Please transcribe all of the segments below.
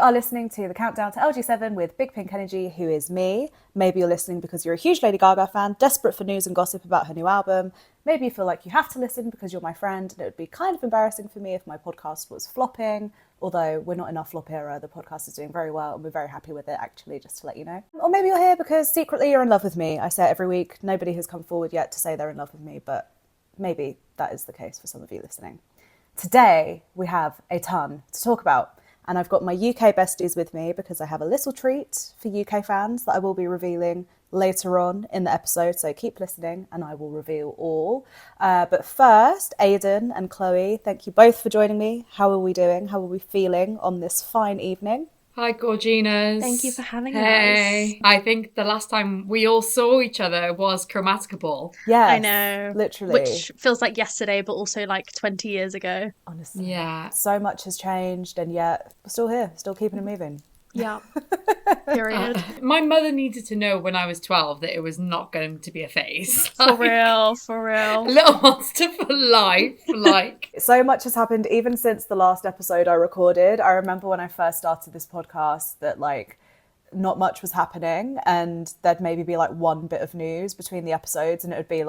are listening to the Countdown to LG7 with Big Pink Energy, who is me. Maybe you're listening because you're a huge Lady Gaga fan, desperate for news and gossip about her new album. Maybe you feel like you have to listen because you're my friend, and it would be kind of embarrassing for me if my podcast was flopping, although we're not in our flop era. The podcast is doing very well, and we're very happy with it, actually, just to let you know. Or maybe you're here because secretly you're in love with me. I say it every week. Nobody has come forward yet to say they're in love with me, but maybe that is the case for some of you listening. Today, we have a ton to talk about. And I've got my UK besties with me because I have a little treat for UK fans that I will be revealing later on in the episode. So keep listening and I will reveal all. But first, Aidan and Chloe, thank you both for joining me. How are we doing? How are we feeling on this fine evening? Hi, Gorginas. Thank you for having us. us. I think the last time we all saw each other was Chromatica Ball. Yes, I know. Literally. Which feels like yesterday, but also like 20 years ago. Honestly. Yeah. So much has changed and yet we're still here, still keeping it moving. Yeah. Period. My mother needed to know when I was 12 that it was not going to be a phase. For real. Little monster for life. So much has happened even since the last episode I recorded. I remember when I first started this podcast that not much was happening and there'd maybe be one bit of news between the episodes and it would be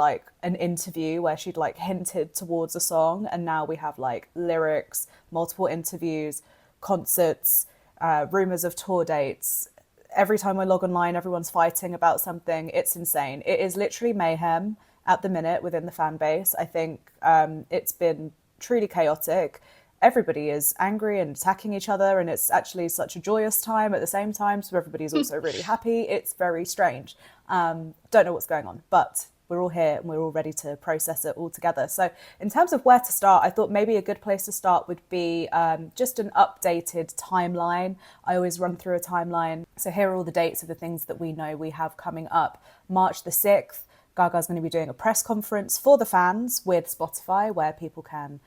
an interview where she'd hinted towards a song, and now we have lyrics, multiple interviews, concerts, rumours of tour dates. Every time I log online, everyone's fighting about something. It's insane. It is literally mayhem at the minute within the fan base. I think it's been truly chaotic. Everybody is angry and attacking each other, and it's actually such a joyous time at the same time, so everybody's also really happy. It's very strange. Don't know what's going on, but we're all here and we're all ready to process it all together. So in terms of where to start, I thought maybe a good place to start would be just an updated timeline. I always run through a timeline. So here are all the dates of the things that we know we have coming up. March the 6th, Gaga's going to be doing a press conference for the fans with Spotify where people can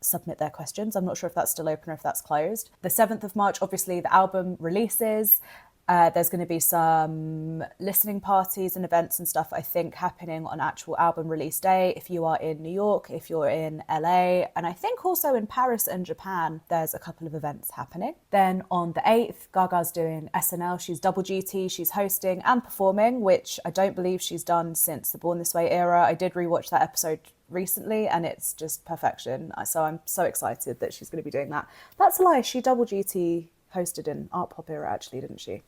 submit their questions. I'm not sure if that's still open or if that's closed. The 7th of March, obviously the album releases. There's going to be some listening parties and events and stuff, I think, happening on actual album release day. If you are in New York, if you're in LA, and I think also in Paris and Japan, there's a couple of events happening. Then on the 8th, Gaga's doing SNL. She's double duty. She's hosting and performing, which I don't believe she's done since the Born This Way era. I did rewatch that episode recently and it's just perfection. So I'm so excited that she's going to be doing that. That's a lie. She double duty hosted in Art Pop era, actually, didn't she?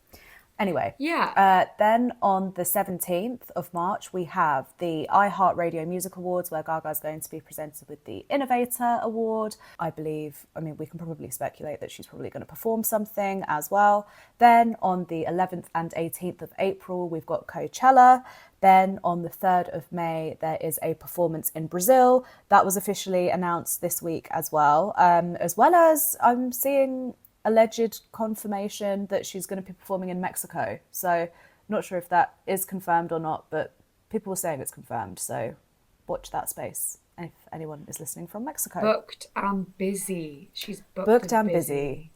Anyway, then on the 17th of March, we have the iHeartRadio Music Awards, where Gaga's going to be presented with the Innovator Award. I mean, we can probably speculate that she's probably going to perform something as well. Then on the 11th and 18th of April, we've got Coachella. Then on the 3rd of May, there is a performance in Brazil. That was officially announced this week as well as I'm seeing alleged confirmation that she's going to be performing in Mexico. So not sure if that is confirmed or not, but people were saying it's confirmed. So watch that space if anyone is listening from Mexico. Booked and busy. She's booked and busy.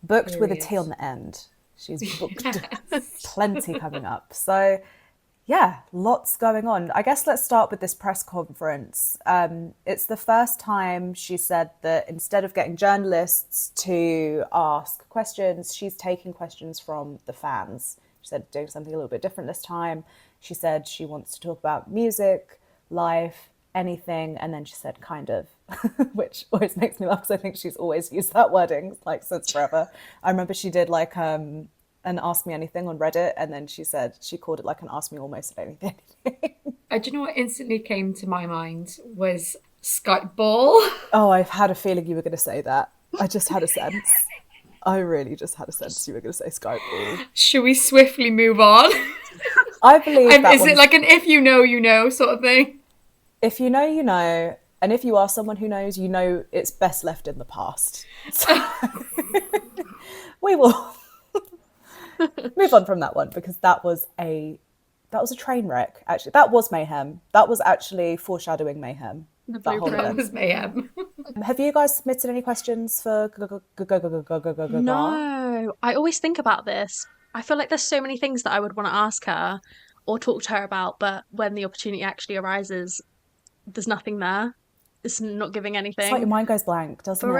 Booked Period. With a T on the end. She's booked. Plenty coming up. So yeah, lots going on. I guess let's start with this press conference. It's the first time she said that instead of getting journalists to ask questions, she's taking questions from the fans. She said doing something a little bit different this time. She said she wants to talk about music, life, anything, and then she said kind of, which always makes me laugh because I think she's always used that wording since forever. I remember she did an Ask Me Anything on Reddit, and then she said she called it an Ask Me Almost Anything. Do you know what instantly came to my mind was Skype ball. Oh, I've had a feeling you were going to say that. I just had a sense. I really just had a sense you were going to say Skype ball. Should we swiftly move on? I believe that is it an if you know, you know sort of thing? If you know, you know. And if you are someone who knows, you know it's best left in the past. So we will move on from that one because that was a train wreck. Actually, that was mayhem. That was actually foreshadowing mayhem. That was mayhem. Have you guys submitted any questions for No, I always think about this. I feel like there's so many things that I would want to ask her or talk to her about, but when the opportunity actually arises, there's nothing there. It's not giving anything. It's like your mind goes blank, doesn't it?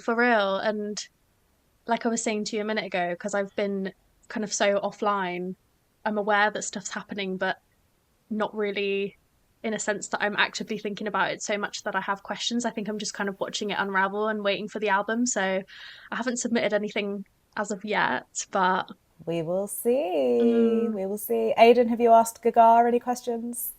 For real. And like I was saying to you a minute ago, because I've been kind of so offline, I'm aware that stuff's happening, but not really in a sense that I'm actively thinking about it so much that I have questions. I think I'm just kind of watching it unravel and waiting for the album. So I haven't submitted anything as of yet, but we will see. We will see. Aidan, have you asked Gaga any questions?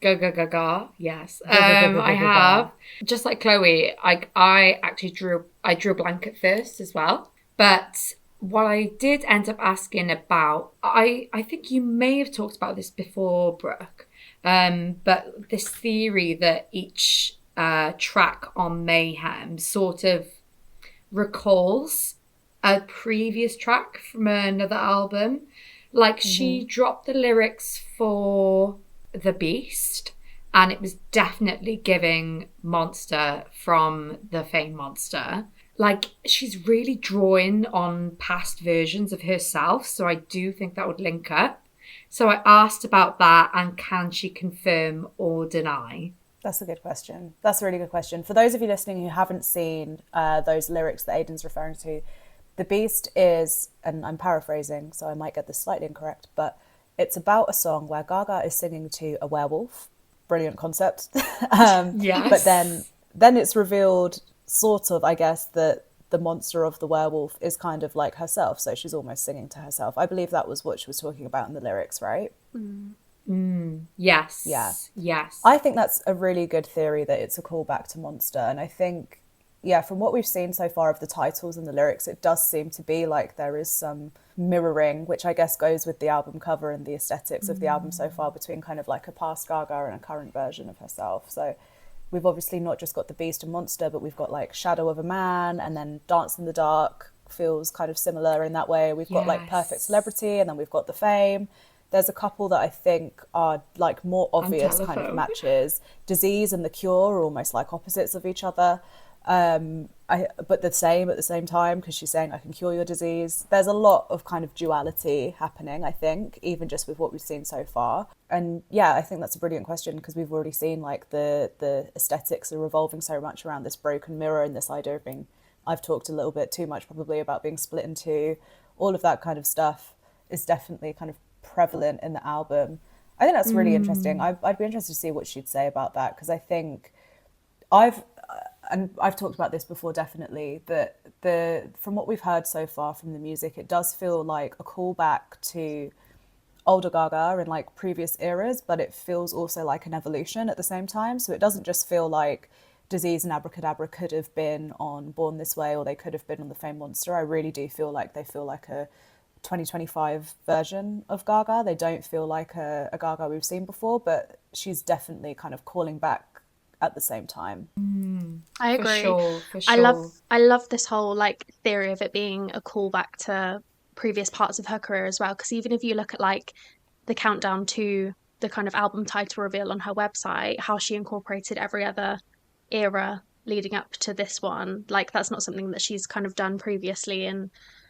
Gaga, yes. Gaga. I have. Just like Chloe, I actually drew a blank at first as well. But what I did end up asking about, I think you may have talked about this before, Brooke, but this theory that each track on Mayhem sort of recalls a previous track from another album. Like she dropped the lyrics for The Beast, and it was definitely giving Monster from the Fame Monster. Like, she's really drawing on past versions of herself, so I do think that would link up. So I asked about that, and can she confirm or deny? That's a good question. That's a really good question. For those of you listening who haven't seen those lyrics that Aidan's referring to, The Beast is, and I'm paraphrasing, so I might get this slightly incorrect, but it's about a song where Gaga is singing to a werewolf. Brilliant concept. Yes. But then it's revealed, sort of, I guess, that the monster of the werewolf is kind of like herself. So she's almost singing to herself. I believe that was what she was talking about in the lyrics, right? Yes. Yeah. Yes. I think that's a really good theory that it's a callback to Monster. And I think, yeah, from what we've seen so far of the titles and the lyrics, it does seem to be like there is some mirroring, which I guess goes with the album cover and the aesthetics of the album so far, between kind of like a past Gaga and a current version of herself. So we've obviously not just got The Beast and Monster, but we've got like Shadow of a Man, and then Dance in the Dark feels kind of similar in that way. We've got like Perfect Celebrity, and then we've got The Fame. There's a couple that I think are like more obvious kind of matches. Disease and The Cure are almost like opposites of each other. But the same at the same time, because she's saying I can cure your disease. There's a lot of kind of duality happening, I think, even just with what we've seen so far. And yeah, I think that's a brilliant question, because we've already seen like the aesthetics are revolving so much around this broken mirror and this idea of being, I've talked a little bit too much probably about being split in two. All of that kind of stuff is definitely kind of prevalent in the album. I think that's really interesting. I'd be interested to see what she'd say about that, because I think I've talked about this before, definitely, that from what we've heard so far from the music, it does feel like a callback to older Gaga in like previous eras, but it feels also like an evolution at the same time. So it doesn't just feel like Disease and Abracadabra could have been on Born This Way, or they could have been on The Fame Monster. I really do feel like they feel like a 2025 version of Gaga. They don't feel like a Gaga we've seen before, but she's definitely kind of calling back at the same time. I agree. For sure. I love this whole like theory of it being a callback to previous parts of her career as well, because even if you look at like the countdown to the kind of album title reveal on her website, how she incorporated every other era leading up to this one, like that's not something that she's kind of done previously. And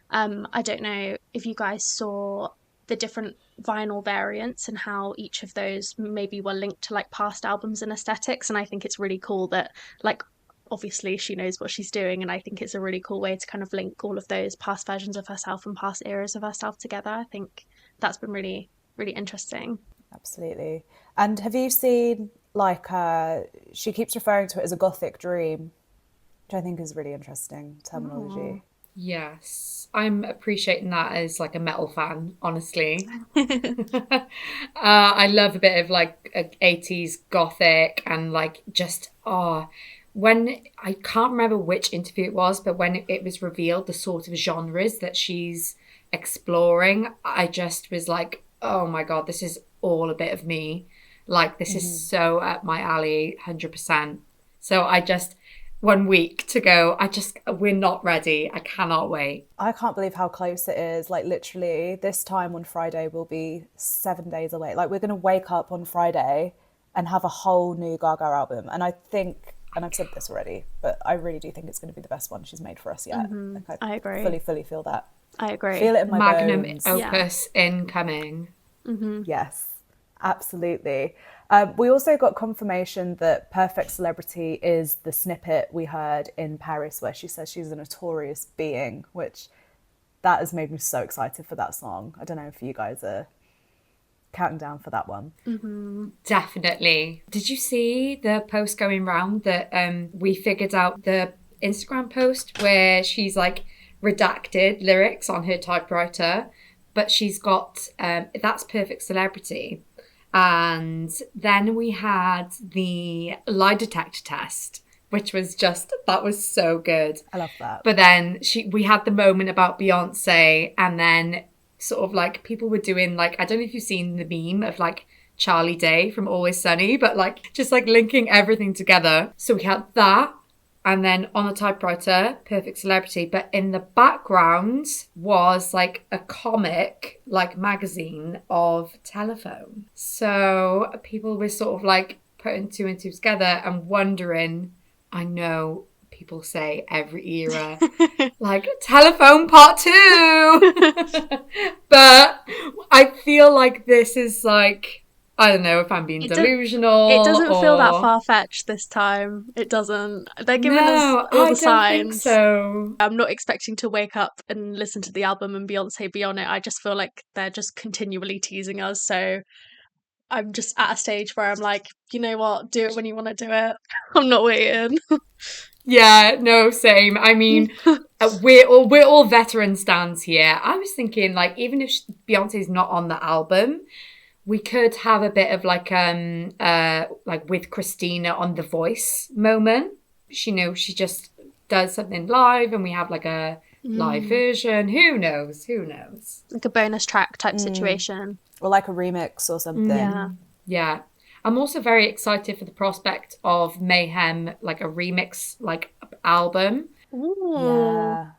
I don't know if you guys saw the different vinyl variants and how each of those maybe were linked to like past albums and aesthetics. And I think it's really cool that like obviously she knows what she's doing, and I think it's a really cool way to kind of link all of those past versions of herself and past eras of herself together. I think that's been really, really interesting. Absolutely. And have you seen like she keeps referring to it as a gothic dream, which I think is really interesting terminology. Yes, I'm appreciating that as like a metal fan, honestly. I love a bit of like 80s gothic, and like just when I can't remember which interview it was, but when it was revealed the sort of genres that she's exploring, I just was like, oh my God, this is all a bit of me. Like this is so up my alley, 100%. So I just 1 week to go. We're not ready. I cannot wait. I can't believe how close it is. Like literally this time on Friday will be 7 days away. Like we're going to wake up on Friday and have a whole new Gaga album. And I think, and I've said this already, but I really do think it's going to be the best one she's made for us yet. Like, I agree. Fully feel that. I agree. Feel it in my Magnum bones. opus incoming. Yes, absolutely. We also got confirmation that Perfect Celebrity is the snippet we heard in Paris where she says she's a notorious being, which that has made me so excited for that song. I don't know if you guys are counting down for that one. Mm-hmm. Definitely. Did you see the post going round that we figured out the Instagram post where she's like redacted lyrics on her typewriter, but she's got That's Perfect Celebrity. And then we had the lie detector test, which was that was so good. I love that. But then we had the moment about Beyonce, and then sort of like people were doing like, I don't know if you've seen the meme of like Charlie Day from Always Sunny, but like just like linking everything together. So we had that. And then on the typewriter, Perfect Celebrity. But in the background was like a comic, like magazine of Telephone. So people were sort of like putting two and two together and wondering, I know people say every era, like Telephone Part 2. But I feel like this is like, I don't know if I'm being delusional. It doesn't feel that far-fetched this time. It doesn't. They're giving us all the signs. I don't think so. I'm not expecting to wake up and listen to the album and Beyonce be on it. I just feel like they're just continually teasing us. So I'm just at a stage where I'm like, you know what? Do it when you want to do it. I'm not waiting. Yeah, no, same. I mean, we're all veteran stans here. I was thinking like, even if Beyonce's not on the album, we could have a bit of like with Christina on The Voice moment. She just does something live and we have like a live version. Who knows? Like a bonus track type situation. Or like a remix or something. Yeah. I'm also very excited for the prospect of Mayhem, like a remix like album. Ooh. Yeah.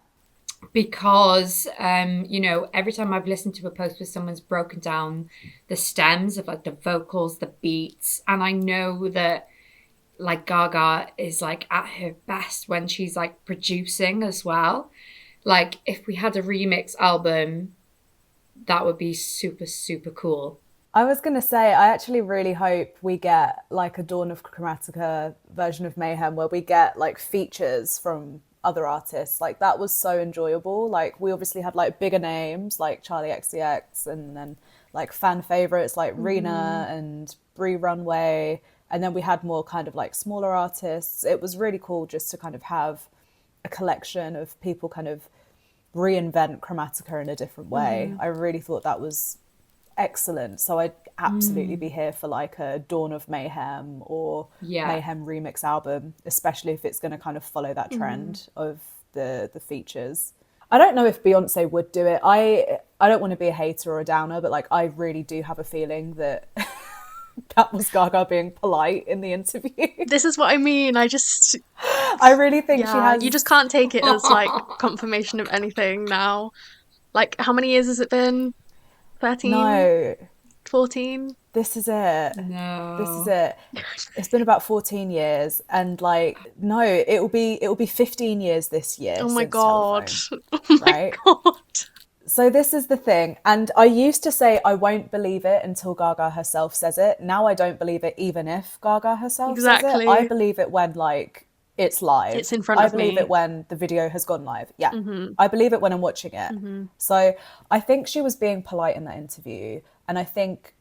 Because, every time I've listened to a post where someone's broken down the stems of like the vocals, the beats, and I know that like Gaga is like at her best when she's like producing as well. Like if we had a remix album, that would be super, super cool. I was going to say, I actually really hope we get like a Dawn of Chromatica version of Mayhem where we get like features from other artists. Like that was so enjoyable. Like we obviously had like bigger names like Charlie XCX and then like fan favorites like Rena and Brie Runway, and then we had more kind of like smaller artists. It was really cool just to kind of have a collection of people kind of reinvent Chromatica in a different way. I really thought that was excellent. So I'd absolutely be here for like a Dawn of Mayhem or Mayhem remix album, especially if it's going to kind of follow that trend of the features. I don't know if Beyonce would do it. I don't want to be a hater or a downer, but like I really do have a feeling that that was Gaga being polite in the interview. This is what I mean. I really think she has. You just can't take it as like confirmation of anything now. Like how many years has it been? 13? No. 14? This is it. No. This is it. It's been about 14 years and like, no, it'll be 15 years this year. Oh my God. Telephone, oh my right? God. So this is the thing. And I used to say I won't believe it until Gaga herself says it. Now I don't believe it even if Gaga herself says it. I believe it when like it's live. It's in front of me. I believe it when the video has gone live. Yeah. I believe it when I'm watching it. So I think she was being polite in that interview. And I think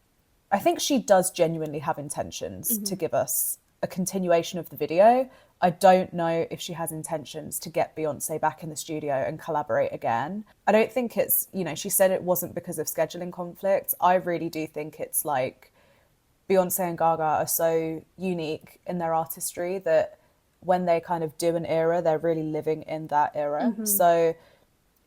she does genuinely have intentions to give us a continuation of the video. I don't know if she has intentions to get Beyonce back in the studio and collaborate again. I don't think it's, she said it wasn't because of scheduling conflicts. I really do think it's like Beyonce and Gaga are so unique in their artistry that when they kind of do an era, they're really living in that era. So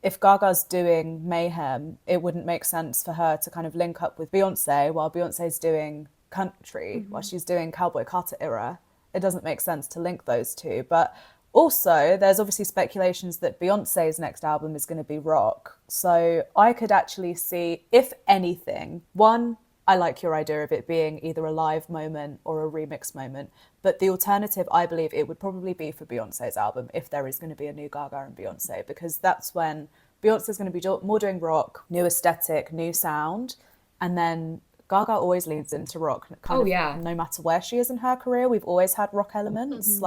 if Gaga's doing Mayhem, it wouldn't make sense for her to kind of link up with Beyonce while Beyonce's doing country, while she's doing Cowboy Carter era. It doesn't make sense to link those two. But also, there's obviously speculations that Beyonce's next album is going to be rock. So I could actually see, if anything, one, I like your idea of it being either a live moment or a remix moment. But the alternative, I believe it would probably be for Beyonce's album, if there is going to be a new Gaga and Beyonce, because that's when Beyonce's going to be more doing rock, new aesthetic, new sound. And then Gaga always leans into rock, no matter where she is in her career. We've always had rock elements,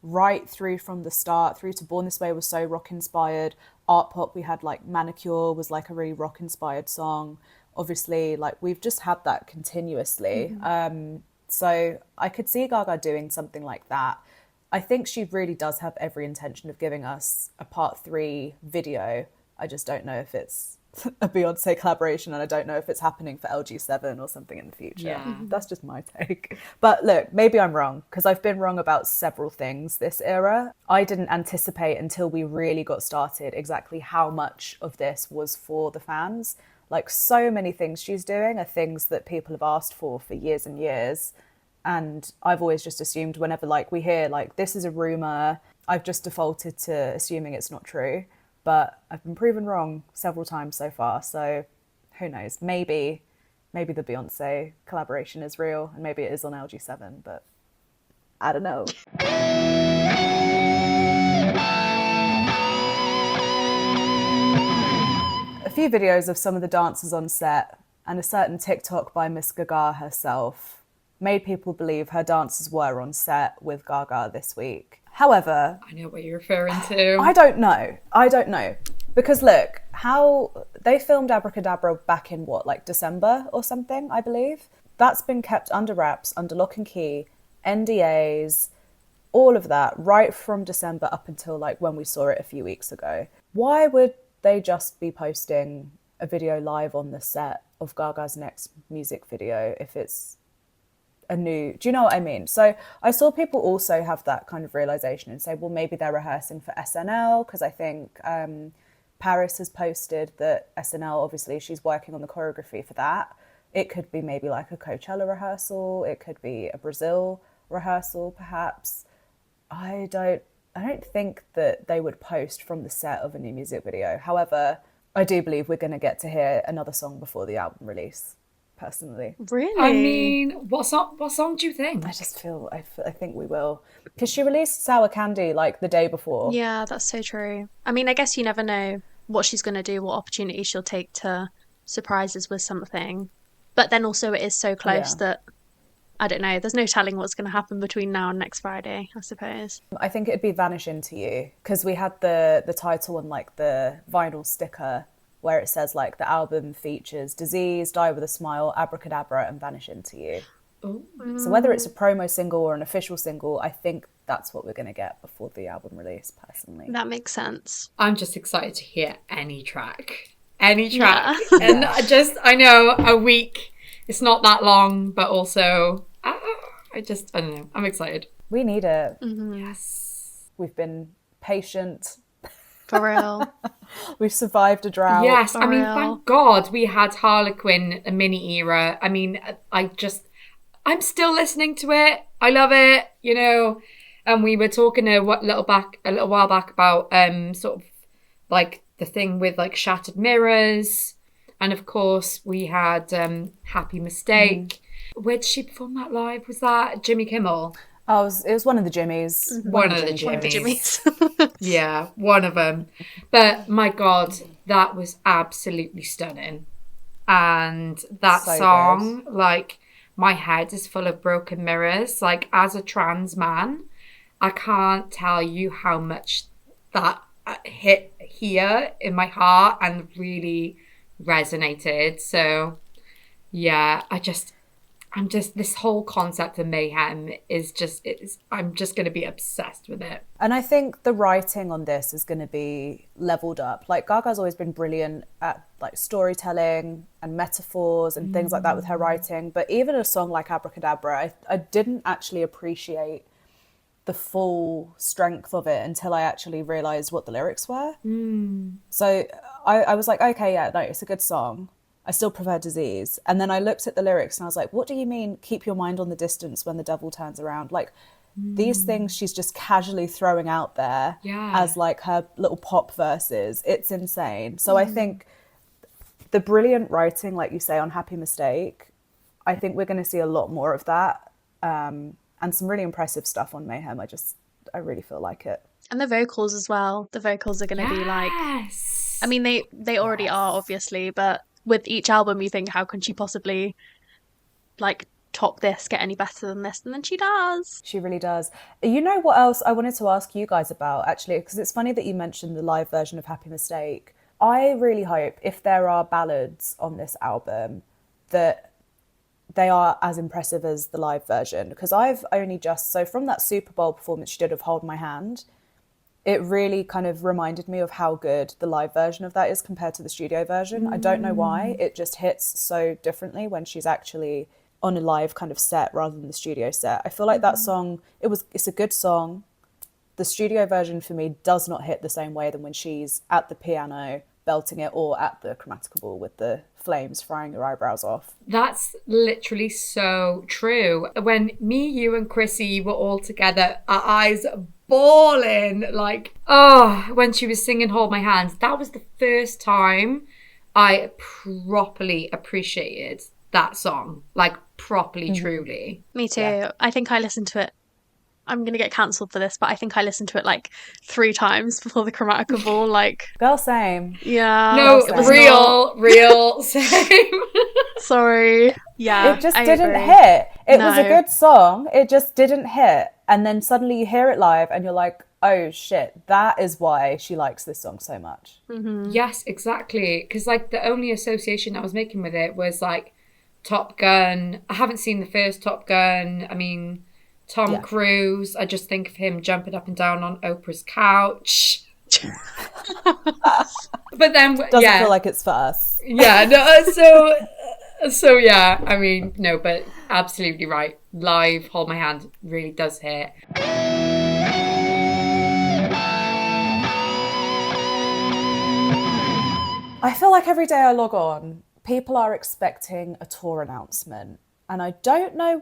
right through from the start, through to Born This Way was so rock inspired. Art Pop, we had like Manicure was like a really rock inspired song. Obviously, like we've just had that continuously. So I could see Gaga doing something like that. I think she really does have every intention of giving us a part 3 video. I just don't know if it's a Beyonce collaboration, and I don't know if it's happening for LG7 or something in the future. That's just my take. But look, maybe I'm wrong, because I've been wrong about several things this era. I didn't anticipate until we really got started exactly how much of this was for the fans. Like, so many things she's doing are things that people have asked for years and years. And I've always just assumed whenever like we hear like this is a rumor, I've just defaulted to assuming it's not true. But I've been proven wrong several times so far. So who knows? Maybe the Beyonce collaboration is real, and maybe it is on LG7, but I don't know. A few videos of some of the dancers on set and a certain TikTok by Miss Gaga herself made people believe her dancers were on set with Gaga this week. However, I know what you're referring to. I don't know. Because look, how they filmed Abracadabra back in what, like December or something, I believe. That's been kept under wraps, under lock and key, NDAs, all of that, right from December up until like when we saw it a few weeks ago. Why would they just be posting a video live on the set of Gaga's next music video if it's a new, do you know what I mean? So I saw people also have that kind of realization and say, well, maybe they're rehearsing for SNL, because I think Paris has posted that SNL, obviously she's working on the choreography for that. It could be maybe like a Coachella rehearsal, it could be a Brazil rehearsal perhaps. I don't think that they would post from the set of a new music video. However, I do believe we're going to get to hear another song before the album release. Personally, really, I mean, what song do you think? I just feel I think we will, because she released Sour Candy like the day before. Yeah, that's so true. I mean, I guess you never know what she's going to do, what opportunity she'll take to surprise us with something. But then also it is so close that I don't know. There's no telling what's going to happen between now and next Friday, I suppose. I think it'd be Vanish Into You, because we had the title on like the vinyl sticker, where it says like the album features Disease, Die With A Smile, Abracadabra and Vanish Into You. Ooh. So whether it's a promo single or an official single, I think that's what we're going to get before the album release, personally. That makes sense. I'm just excited to hear any track. Yeah. And I know a week, it's not that long, but also I don't know. I'm excited. We need it. Mm-hmm. Yes. We've been patient. For real. We've survived a drought. Yes, For I mean, real. thank God we had Harlequin, a mini era. I mean, I'm still listening to it. I love it, you know. And we were talking a little while back about sort of like the thing with like Shattered Mirrors. And of course we had Happy Mistake. Where did she perform that live? Was that Jimmy Kimmel? Oh, it was one of the Jimmys. Mm-hmm. One of the Jimmys. Yeah, one of them. But my God, that was absolutely stunning. And that so song, good. like, my head is full of broken mirrors. Like, as a trans man, I can't tell you how much that hit here in my heart and really resonated. So, yeah, this whole concept of Mayhem I'm just going to be obsessed with it. And I think the writing on this is going to be leveled up. Like, Gaga's always been brilliant at like storytelling and metaphors and things like that with her writing. But even a song like Abracadabra, I didn't actually appreciate the full strength of it until I actually realised what the lyrics were. So I was like, okay, yeah, no, it's a good song. I still prefer Disease. And then I looked at the lyrics and I was like, what do you mean keep your mind on the distance when the devil turns around? Like, these things she's just casually throwing out there as like her little pop verses. It's insane. So I think the brilliant writing, like you say, on Happy Mistake, I think we're going to see a lot more of that. And some really impressive stuff on Mayhem. I really feel like it. And the vocals as well. The vocals are going to be like, I mean, they already are, obviously, but with each album you think, how can she possibly like top this, get any better than this, and then she does. She really does. You know what else I wanted to ask you guys about, actually, because it's funny that you mentioned the live version of Happy Mistake. I really hope if there are ballads on this album that they are as impressive as the live version, because I've only just, so from that Super Bowl performance she did of Hold My Hand, it really kind of reminded me of how good the live version of that is compared to the studio version. I don't know why, it just hits so differently when she's actually on a live kind of set rather than the studio set. I feel like that song, it's a good song. The studio version for me does not hit the same way than when she's at the piano belting it, or at the Chromatica ball with the flames frying your eyebrows off. That's literally so true. When me, you and Chrissy were all together, our eyes bawling, like, oh, when she was singing Hold My Hand, that was the first time I properly appreciated that song, like properly, truly. Me too. Yeah. I think I listened to it, I'm going to get cancelled for this, but I think I listened to it like 3 times before the Chromatica ball. Like, girl, same. Yeah. No, it was real, same. Sorry. Yeah. It just didn't hit. It was a good song. It just didn't hit. And then suddenly you hear it live and you're like, oh shit, that is why she likes this song so much. Mm-hmm. Yes, exactly. Because like the only association I was making with it was like Top Gun. I haven't seen the first Top Gun. I mean, Tom Cruise, I just think of him jumping up and down on Oprah's couch. But then doesn't feel like it's for us. Yeah, no, so yeah, I mean, no, but absolutely right. Live Hold My Hand really does hit. I feel like every day I log on, people are expecting a tour announcement, and I don't know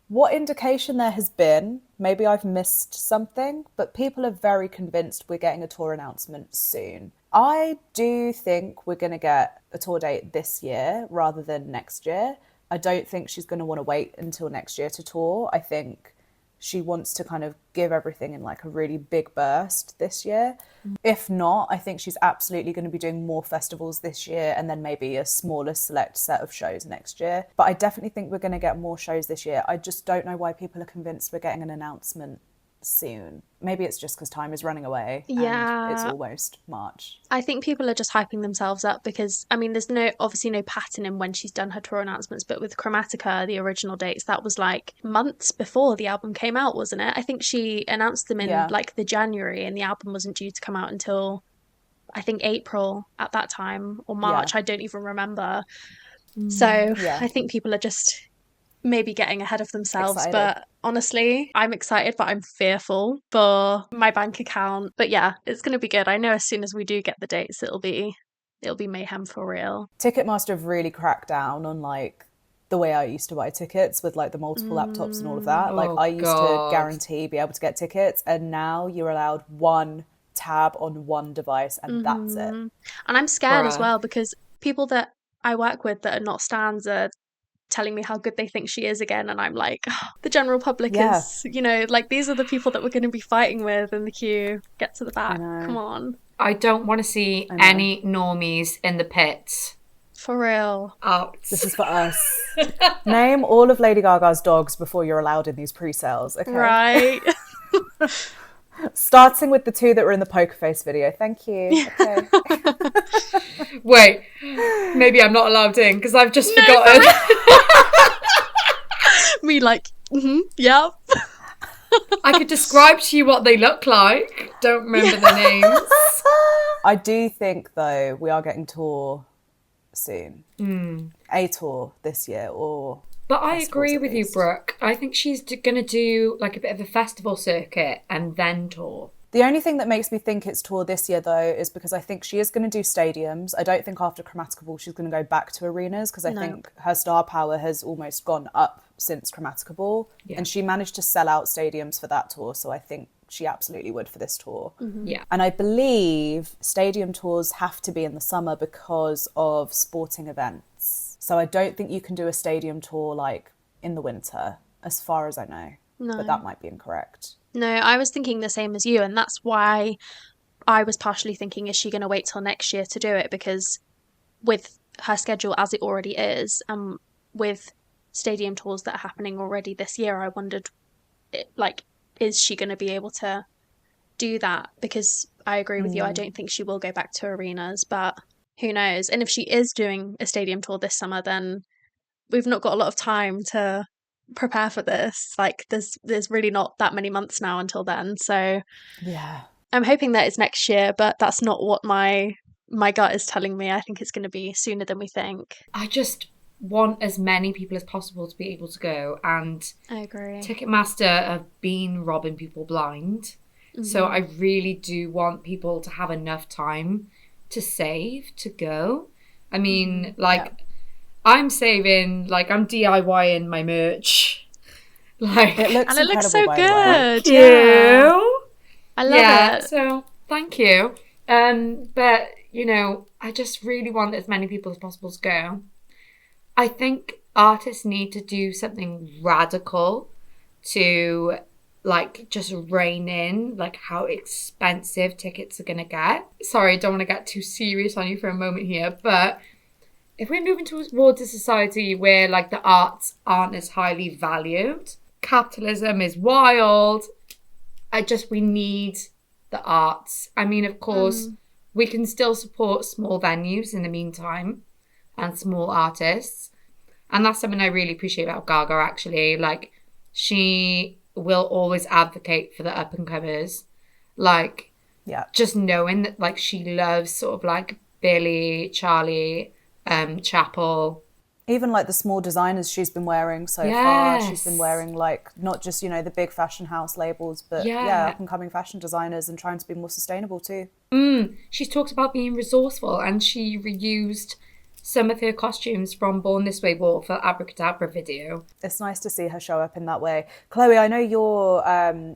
what indication there has been. Maybe I've missed something, but people are very convinced we're getting a tour announcement soon. I do think we're going to get a tour date this year rather than next year. I don't think she's going to want to wait until next year to tour. I think she wants to kind of give everything in like a really big burst this year. If not, I think she's absolutely going to be doing more festivals this year and then maybe a smaller select set of shows next year. But I definitely think we're going to get more shows this year. I just don't know why people are convinced we're getting an announcement soon. Maybe it's just because time is running away. Yeah, and it's almost March. I think people are just hyping themselves up because, I mean, there's obviously no pattern in when she's done her tour announcements, but with Chromatica, the original dates, that was like months before the album came out, wasn't it? I think she announced them in like the January, and the album wasn't due to come out until I think April at that time, or March. I don't even remember. So I think people are just maybe getting ahead of themselves. Excited. But honestly, I'm excited, but I'm fearful for my bank account. But yeah, it's going to be good. I know as soon as we do get the dates, it'll be mayhem for real. Ticketmaster have really cracked down on like the way I used to buy tickets with like the multiple laptops and all of that. Like I used to guarantee be able to get tickets, and now you're allowed one tab on one device and that's it. And I'm scared as well, because people that I work with that are not stans are telling me how good they think she is again, and I'm like, oh, the general public is, you know, like these are the people that we're going to be fighting with in the queue. Get to the back, come on. I don't want to see any normies in the pits. For real. Out. This is for us. Name all of Lady Gaga's dogs before you're allowed in these pre-sales, okay? Right. Starting with the 2 that were in the poker face video. Thank you. Okay. Wait, maybe I'm not allowed in because I've just forgotten. Me like, yep. I could describe to you what they look like. Don't remember the names. I do think, though, we are getting tour soon. A tour this year, or... But I agree with you, Brooke. I think she's going to do like a bit of a festival circuit and then tour. The only thing that makes me think it's tour this year, though, is because I think she is going to do stadiums. I don't think after Chromatica Ball she's going to go back to arenas, because I think her star power has almost gone up since Chromatica Ball. Yeah. And she managed to sell out stadiums for that tour, so I think she absolutely would for this tour. Yeah. And I believe stadium tours have to be in the summer because of sporting events. So I don't think you can do a stadium tour like in the winter, as far as I know. No. But that might be incorrect. No, I was thinking the same as you, and that's why I was partially thinking, is she going to wait till next year to do it? Because with her schedule as it already is, with stadium tours that are happening already this year, I wondered, like, is she going to be able to do that? Because I agree with you, I don't think she will go back to arenas, but who knows? And if she is doing a stadium tour this summer, then we've not got a lot of time to prepare for this. Like, there's really not that many months now until then. So Yeah. I'm hoping that it's next year, but that's not what my gut is telling me. I think it's going to be sooner than we think. I just want as many people as possible to be able to go, and I agree. Ticketmaster have been robbing people blind. So I really do want people to have enough time to save to go. I mean, I'm saving, like, I'm DIYing my merch. Like, it looks so good. Thank you. I love it. So thank you. But, you know, I just really want as many people as possible to go. I think artists need to do something radical to, like, just rein in, like, how expensive tickets are going to get. Sorry, I don't want to get too serious on you for a moment here, but if we're moving towards a society where, like, the arts aren't as highly valued, capitalism is wild, we need the arts. I mean, of course, we can still support small venues in the meantime and small artists. And that's something I really appreciate about Gaga, actually. Like, she will always advocate for the up and comers. Like, just knowing that, like, she loves sort of like Billy, Charlie, Chapel. Even like the small designers she's been wearing so far. She's been wearing, like, not just, you know, the big fashion house labels, but up and coming fashion designers, and trying to be more sustainable too. She's talked about being resourceful, and she reused some of her costumes from Born This Way Ball for Abracadabra video. It's nice to see her show up in that way. Chloe, I know you're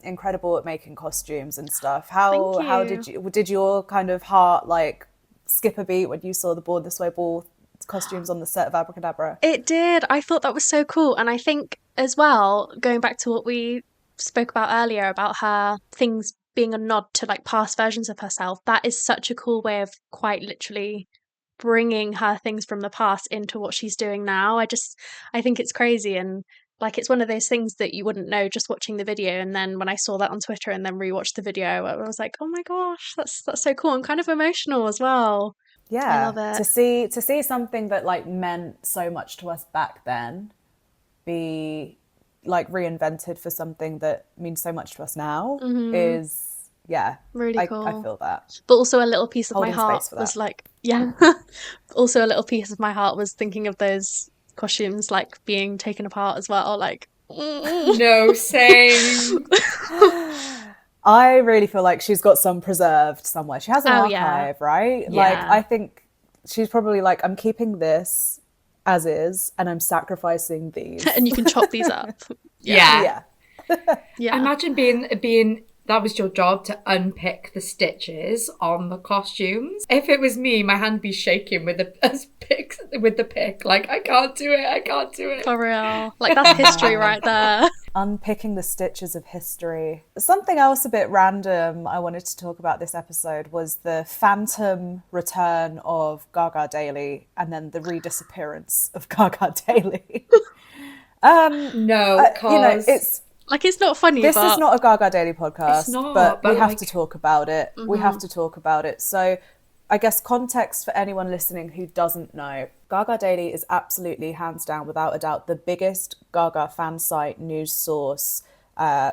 incredible at making costumes and stuff. How did your kind of heart, like, skip a beat when you saw the Born This Way Ball costumes on the set of Abracadabra? It did. I thought that was so cool. And I think as well, going back to what we spoke about earlier about her things being a nod to, like, past versions of herself, that is such a cool way of quite literally bringing her things from the past into what she's doing now. I think it's crazy, and, like, it's one of those things that you wouldn't know just watching the video, and then when I saw that on Twitter and then rewatched the video, I was like, oh my gosh, that's so cool. I'm kind of emotional as well. I love it. To see something that, like, meant so much to us back then be, like, reinvented for something that means so much to us now is really cool. I feel that. But also a little piece of Holding my heart was like, also a little piece of my heart was thinking of those costumes, like, being taken apart as well. Like, no, same. I really feel like she's got some preserved somewhere. She has an archive, right? Yeah. Like, I think she's probably like, I'm keeping this as is, and I'm sacrificing these. And you can chop these up. Yeah. Imagine being that was your job, to unpick the stitches on the costumes. If it was me, my hand would be shaking with the pick. Like, I can't do it. For real. Like, that's history right there. Unpicking the stitches of history. Something else a bit random I wanted to talk about this episode was the phantom return of Gaga Daily, and then the redisappearance of Gaga Daily. No, because it's not funny. This is not a Gaga Daily podcast, it's not, but we have like, to talk about it. We have to talk about it. So I guess context for anyone listening who doesn't know, Gaga Daily is absolutely, hands down, without a doubt, the biggest Gaga fan site, news source,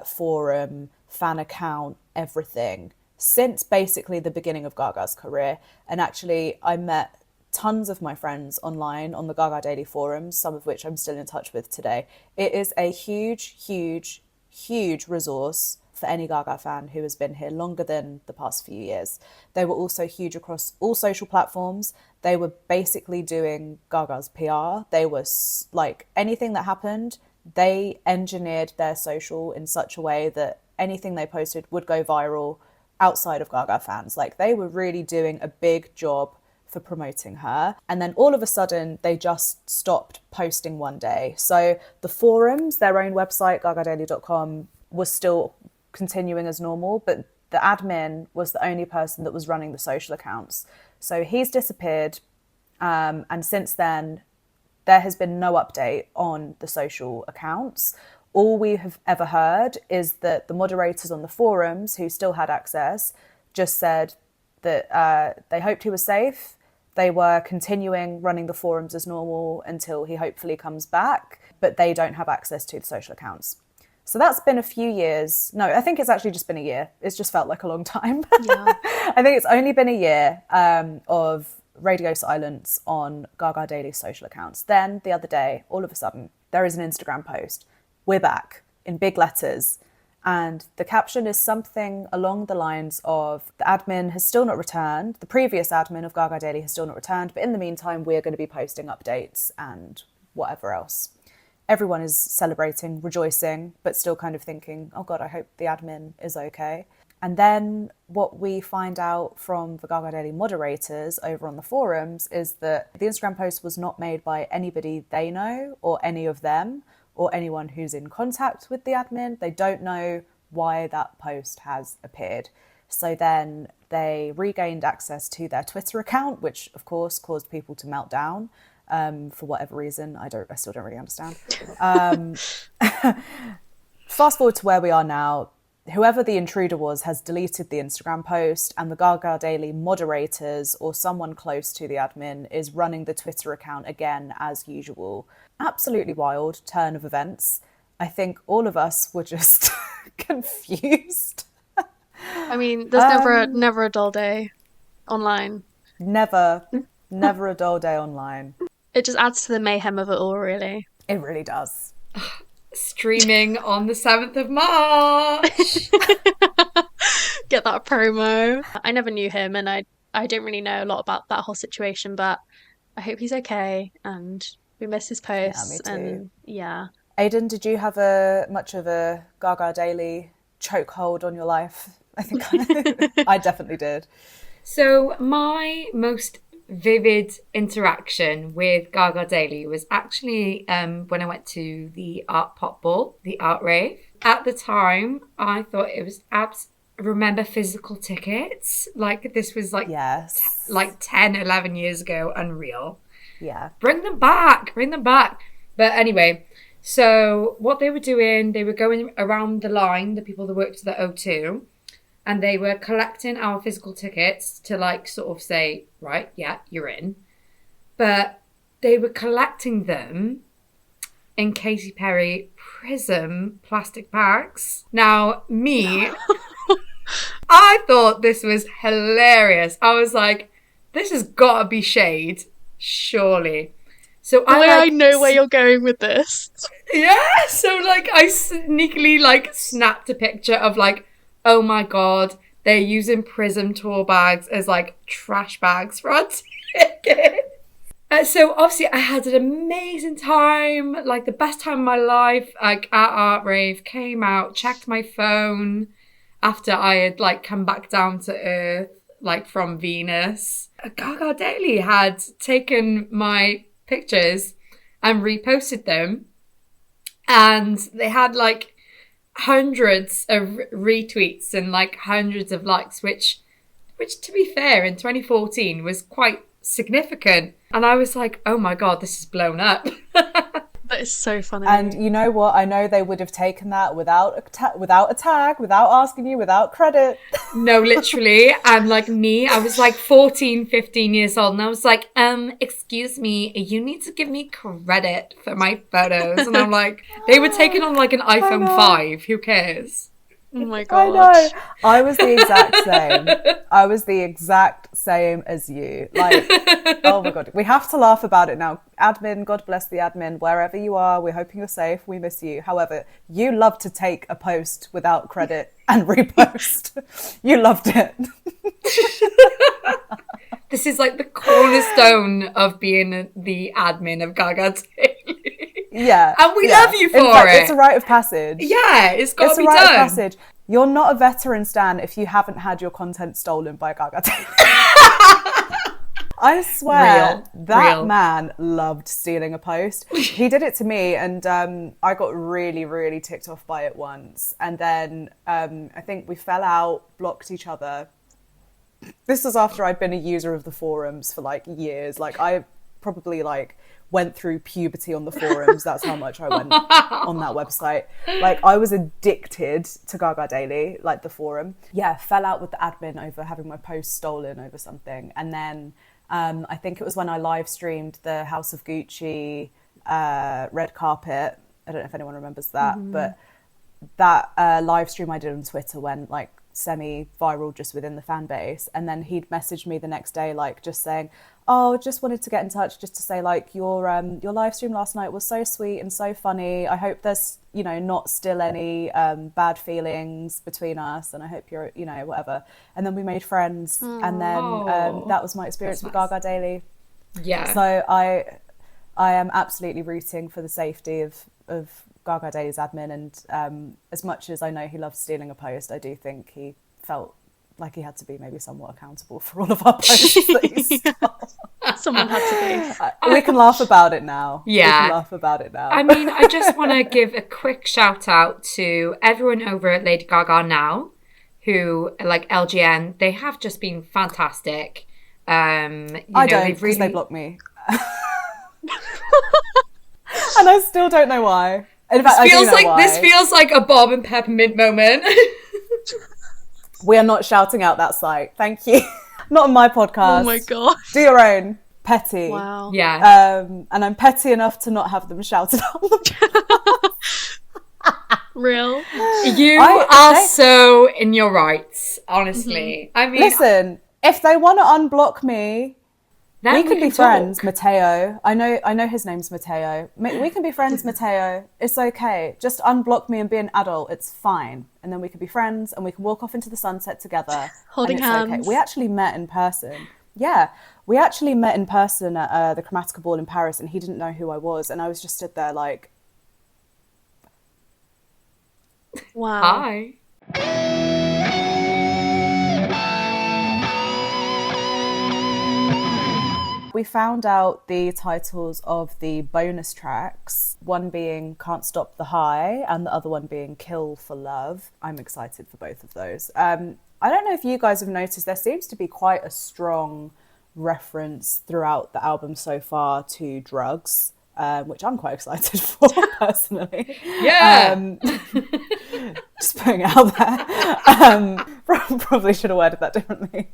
forum, fan account, everything, since basically the beginning of Gaga's career. And actually, I met tons of my friends online on the Gaga Daily forums, some of which I'm still in touch with today. It is a huge, huge, huge resource for any Gaga fan who has been here longer than the past few years. They were also huge across all social platforms. They were basically doing Gaga's PR. They were like, anything that happened, they engineered their social in such a way that anything they posted would go viral outside of Gaga fans. Like, they were really doing a big job for promoting her. And then all of a sudden they just stopped posting one day. So the forums, their own website, gagadaily.com, was still continuing as normal, but the admin was the only person that was running the social accounts. So he's disappeared. And since then, there has been no update on the social accounts. All we have ever heard is that the moderators on the forums who still had access just said that they hoped he was safe. They were continuing running the forums as normal until he hopefully comes back, but they don't have access to the social accounts. So that's been a few years. No, I think it's actually just been a year. It's just felt like a long time. Yeah. I think it's only been a year of radio silence on Gaga Daily's social accounts. Then the other day, all of a sudden, there is an Instagram post. We're back in big letters. And the caption is something along the lines of the admin has still not returned. The previous admin of Gaga Daily has still not returned. But in the meantime, we're going to be posting updates and whatever else. Everyone is celebrating, rejoicing, but still kind of thinking, oh God, I hope the admin is okay. And then what we find out from the Gaga Daily moderators over on the forums is that the Instagram post was not made by anybody they know or any of them or anyone who's in contact with the admin. They don't know why that post has appeared. So then they regained access to their Twitter account, which of course caused people to melt down. For whatever reason, I still don't really understand. Fast forward to where we are now. Whoever the intruder was has deleted the Instagram post, and the Gaga Daily moderators or someone close to the admin is running the Twitter account again as usual. Absolutely wild turn of events. I think all of us were just confused. I mean, there's never a dull day online. Never a dull day online. It just adds to the mayhem of it all, really. It really does. Streaming on the 7th of March. Get that promo. I never knew him, and I don't really know a lot about that whole situation, but I hope he's okay, and we miss his posts. Yeah, me too. And yeah. Aidan, did you have much of a Gaga Daily chokehold on your life? I think I definitely did. So my most vivid interaction with Gaga Daily was actually when I went to the art pop ball, the art rave. At the time, I thought it was remember physical tickets? Like this was like yes. like 10, 11 years ago. Unreal. Yeah. Bring them back. But anyway, so what they were doing, they were going around the line, the people that worked at the O2, and they were collecting our physical tickets to like sort of say, right, yeah, you're in. But they were collecting them in Katy Perry Prism plastic bags. Now, me, I thought this was hilarious. I was like, this has got to be shade, surely. So I know where you're going with this. Yeah, so like I sneakily like snapped a picture of like, oh my God, they're using Prism tour bags as like trash bags for our tickets. So obviously I had an amazing time, like the best time of my life, like at Art Rave, came out, checked my phone after I had like come back down to Earth, like from Venus. Gaga Daily had taken my pictures and reposted them, and they had like hundreds of retweets and like hundreds of likes, which to be fair in 2014 was quite significant. And I was like, oh my God, this is blown up. That is so funny. And you know what? I know they would have taken that without a tag, without asking you, without credit. No, literally. And like me, I was like 14, 15 years old. And I was like, excuse me, you need to give me credit for my photos. And I'm like, they were taken on like an iPhone 5. Who cares? Oh my God. I know. I was the exact same. I was the exact same as you. Like, oh my God. We have to laugh about it now. Admin, God bless the admin, wherever you are, we're hoping you're safe. We miss you. However, you love to take a post without credit and repost. You loved it. This is like the cornerstone of being the admin of Gaga Daily. Yeah. And we love you for it. It's a rite of passage. Yeah, it's got to be done. It's a rite of passage. You're not a veteran stan if you haven't had your content stolen by Gaga Daily. I swear, that man loved stealing a post. He did it to me, and I got really, really ticked off by it once. And then I think we fell out, blocked each other. This was after I'd been a user of the forums for like years. Like I probably like went through puberty on the forums. That's how much I went on that website. Like, I was addicted to Gaga Daily, like the forum. Yeah, fell out with the admin over having my post stolen over something. And then I think it was when I live streamed the House of Gucci red carpet. I don't know if anyone remembers that, but that live stream I did on Twitter went like semi-viral just within the fan base. And then he'd messaged me the next day, like just saying, oh, just wanted to get in touch just to say, like, your live stream last night was so sweet and so funny. I hope there's, you know, not still any bad feelings between us, and I hope you're, you know, whatever. And then we made friends, and then that was my experience with Gaga Daily. Yeah. So I am absolutely rooting for the safety of Gaga Daily's admin, and as much as I know he loves stealing a post, I do think he felt like he had to be maybe somewhat accountable for all of our posts that he stole. Someone had to be. We can laugh about it now. Yeah. We can laugh about it now. I mean, I just want to give a quick shout out to everyone over at Lady Gaga now, who, like LGN, they have just been fantastic. I don't, because they blocked me. And I still don't know why. In fact, This feels like a Bob and Peppermint moment. We are not shouting out that site. Thank you. Not on my podcast. Oh my god. Do your own. Petty. Wow. Yeah. And I'm petty enough to not have them shouted out. Real. You are so in your rights, honestly. I mean, listen, if they want to unblock me, then we can be talk. friends, Matteo. I know his name's Matteo. We can be friends, Matteo. It's okay. Just unblock me and be an adult. It's fine. And then we can be friends and we can walk off into the sunset together. Holding hands. Okay. We actually met in person. Yeah. We actually met in person at the Chromatica ball in Paris, and he didn't know who I was. And I was just stood there like... Wow. Hi. We found out the titles of the bonus tracks, one being Can't Stop the High and the other one being Kill for Love. I'm excited for both of those. I don't know if you guys have noticed, there seems to be quite a strong reference throughout the album so far to drugs, which I'm quite excited for personally. Yeah. Just putting it out there. Probably should have worded that differently.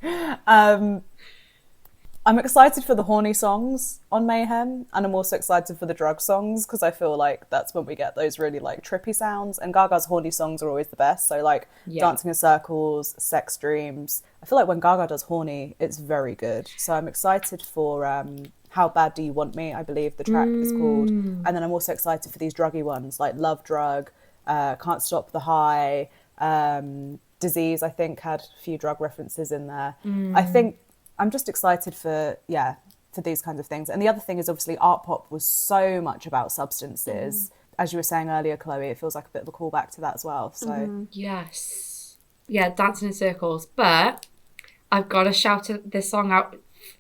I'm excited for the horny songs on Mayhem, and I'm also excited for the drug songs because I feel like that's when we get those really like trippy sounds, and Gaga's horny songs are always the best. So like Dancing in Circles, Sex Dreams. I feel like when Gaga does horny, it's very good. So I'm excited for How Bad Do You Want Me, I believe the track is called. And then I'm also excited for these druggy ones like Love Drug, Can't Stop the High, Disease, I think had a few drug references in there. I think I'm just excited for these kinds of things. And the other thing is obviously art pop was so much about substances. As you were saying earlier, Chloe, it feels like a bit of a callback to that as well. So Yes. Yeah, Dancing in Circles. But I've got to shout this song out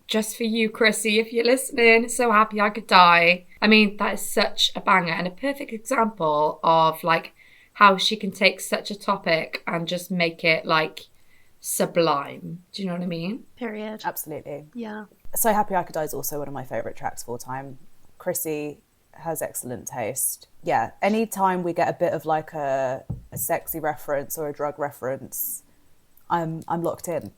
just for you, Chrissy, if you're listening. So Happy I Could Die. I mean, that is such a banger and a perfect example of like how she can take such a topic and just make it like sublime. Do you know what I mean? Period. absolutely. Yeah. So Happy I Could Die is also one of my favourite tracks of all time. Chrissy has excellent taste. Yeah, anytime we get a bit of like a sexy reference or a drug reference, I'm locked in.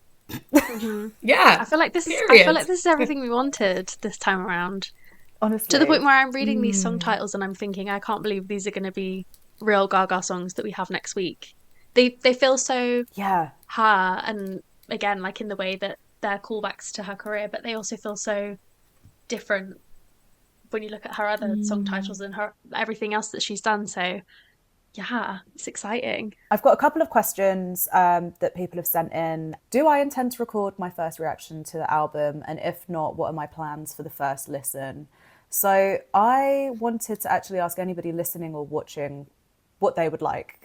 Yeah. I feel like this is everything we wanted this time around. Honestly. To the point where I'm reading these song titles and I'm thinking, I can't believe these are going to be real Gaga songs that we have next week. They feel so her, and again, like in the way that they're callbacks to her career, but they also feel so different when you look at her other song titles and her everything else that she's done. So yeah, it's exciting. I've got a couple of questions that people have sent in. Do I intend to record my first reaction to the album? And if not, what are my plans for the first listen? So I wanted to actually ask anybody listening or watching what they would like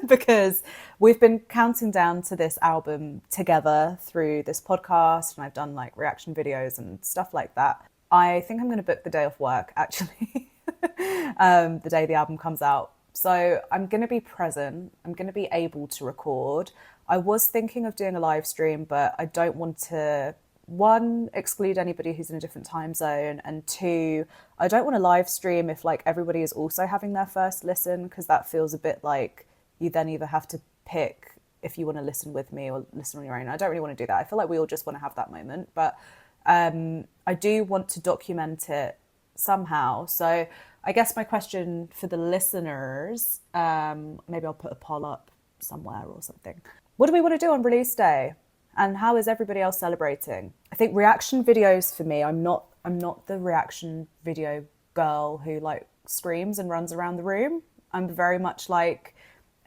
because we've been counting down to this album together through this podcast, and I've done like reaction videos and stuff like that. I think I'm going to book the day off work actually, the day the album comes out. So I'm going to be present. I'm going to be able to record. I was thinking of doing a live stream, but I don't want to one, exclude anybody who's in a different time zone, and two, I don't want to live stream if like everybody is also having their first listen, because that feels a bit like you then either have to pick if you want to listen with me or listen on your own. I don't really want to do that. I feel like we all just want to have that moment, but I do want to document it somehow. So I guess my question for the listeners, maybe I'll put a poll up somewhere or something. What do we want to do on release day? And how is everybody else celebrating? I think reaction videos for me, I'm not the reaction video girl who like screams and runs around the room. I'm very much like,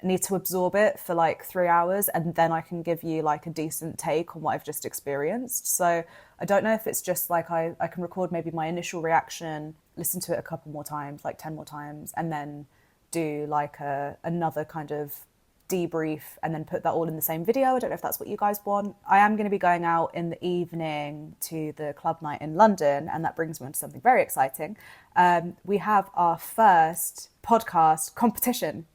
need to absorb it for like 3 hours and then I can give you like a decent take on what I've just experienced. So I don't know if it's just like I can record maybe my initial reaction, listen to it a couple more times, like 10 more times, and then do like another kind of debrief and then put that all in the same video. I don't know if that's what you guys want. I am going to be going out in the evening to the club night in London, and that brings me on to something very exciting. We have our first podcast competition.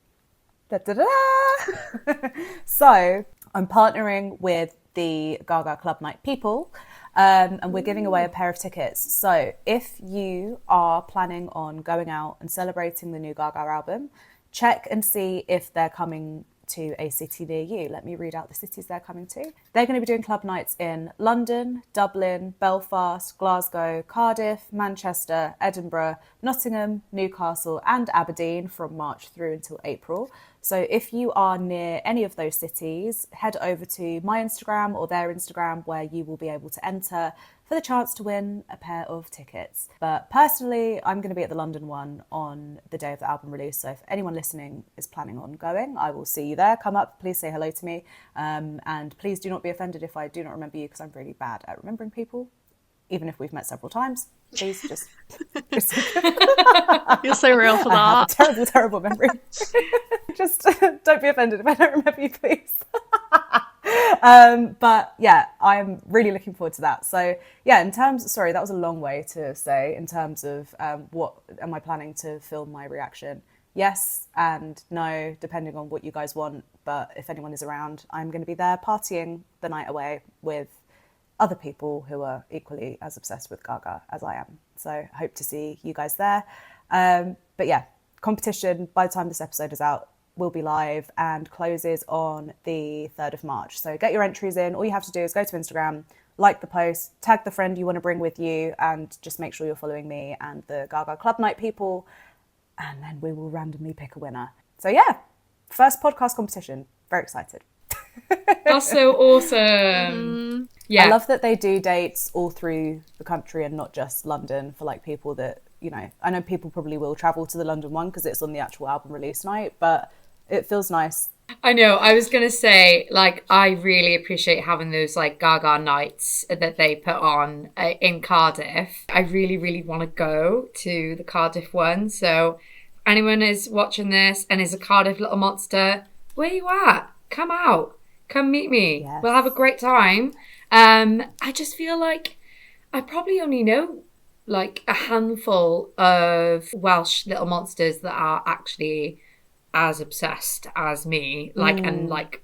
So I'm partnering with the Gaga Club Night people, and we're giving away a pair of tickets. So if you are planning on going out and celebrating the new Gaga album, check and see if they're coming to a city near you. Let me read out the cities they're coming to. They're going to be doing club nights in London, Dublin, Belfast, Glasgow, Cardiff, Manchester, Edinburgh, Nottingham, Newcastle and Aberdeen from March through until April. So if you are near any of those cities, head over to my Instagram or their Instagram, where you will be able to enter for the chance to win a pair of tickets. But personally, I'm going to be at the London one on the day of the album release. So if anyone listening is planning on going, I will see you there. Come up, please say hello to me. And please do not be offended if I do not remember you, because I'm really bad at remembering people. Even if we've met several times, please just... You're so real for that. I have a terrible, terrible memory. Just don't be offended if I don't remember you, please. But yeah, I'm really looking forward to that. So yeah, sorry, that was a long way to say in terms of what am I planning to film my reaction? Yes and no, depending on what you guys want. But if anyone is around, I'm going to be there partying the night away with other people who are equally as obsessed with Gaga as I am. So hope to see you guys there. But yeah, competition by the time this episode is out will be live and closes on the 3rd of March. So get your entries in. All you have to do is go to Instagram, like the post, tag the friend you want to bring with you, and just make sure you're following me and the Gaga Club Night people, and then we will randomly pick a winner. So yeah, first podcast competition. Very excited. That's so awesome. Yeah. I love that they do dates all through the country and not just London for like people that, you know, I know people probably will travel to the London one because it's on the actual album release night, but it feels nice. I know. I was going to say, like, I really appreciate having those like Gaga nights that they put on in Cardiff. I really, really want to go to the Cardiff one. So if anyone is watching this and is a Cardiff little monster, where you at? Come out. Come meet me. Yes. We'll have a great time. I just feel like I probably only know like a handful of Welsh little monsters that are actually as obsessed as me, like and like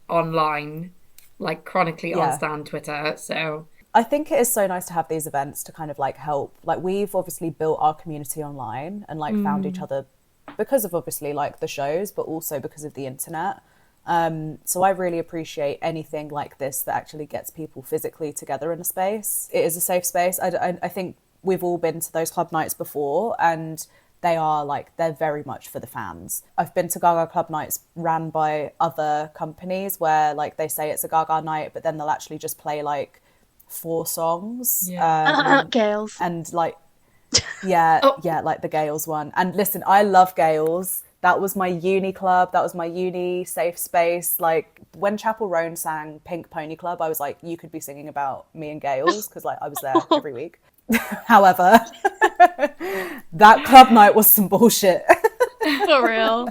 online, like chronically on Stan Twitter. So I think it is so nice to have these events to kind of like help. Like we've obviously built our community online and like found each other because of obviously like the shows, but also because of the internet. So I really appreciate anything like this that actually gets people physically together in a space. It is a safe space. I think we've all been to those club nights before, and they're very much for the fans. I've been to Gaga club nights ran by other companies where like they say it's a Gaga night, but then they'll actually just play like 4 songs. Gales. And like, like the Gales one. And listen, I love Gales. That was my uni club. That was my uni safe space. Like when Chapel Roan sang Pink Pony Club, I was like, you could be singing about me and Gales because like I was there every week. However, that club night was some bullshit. For real.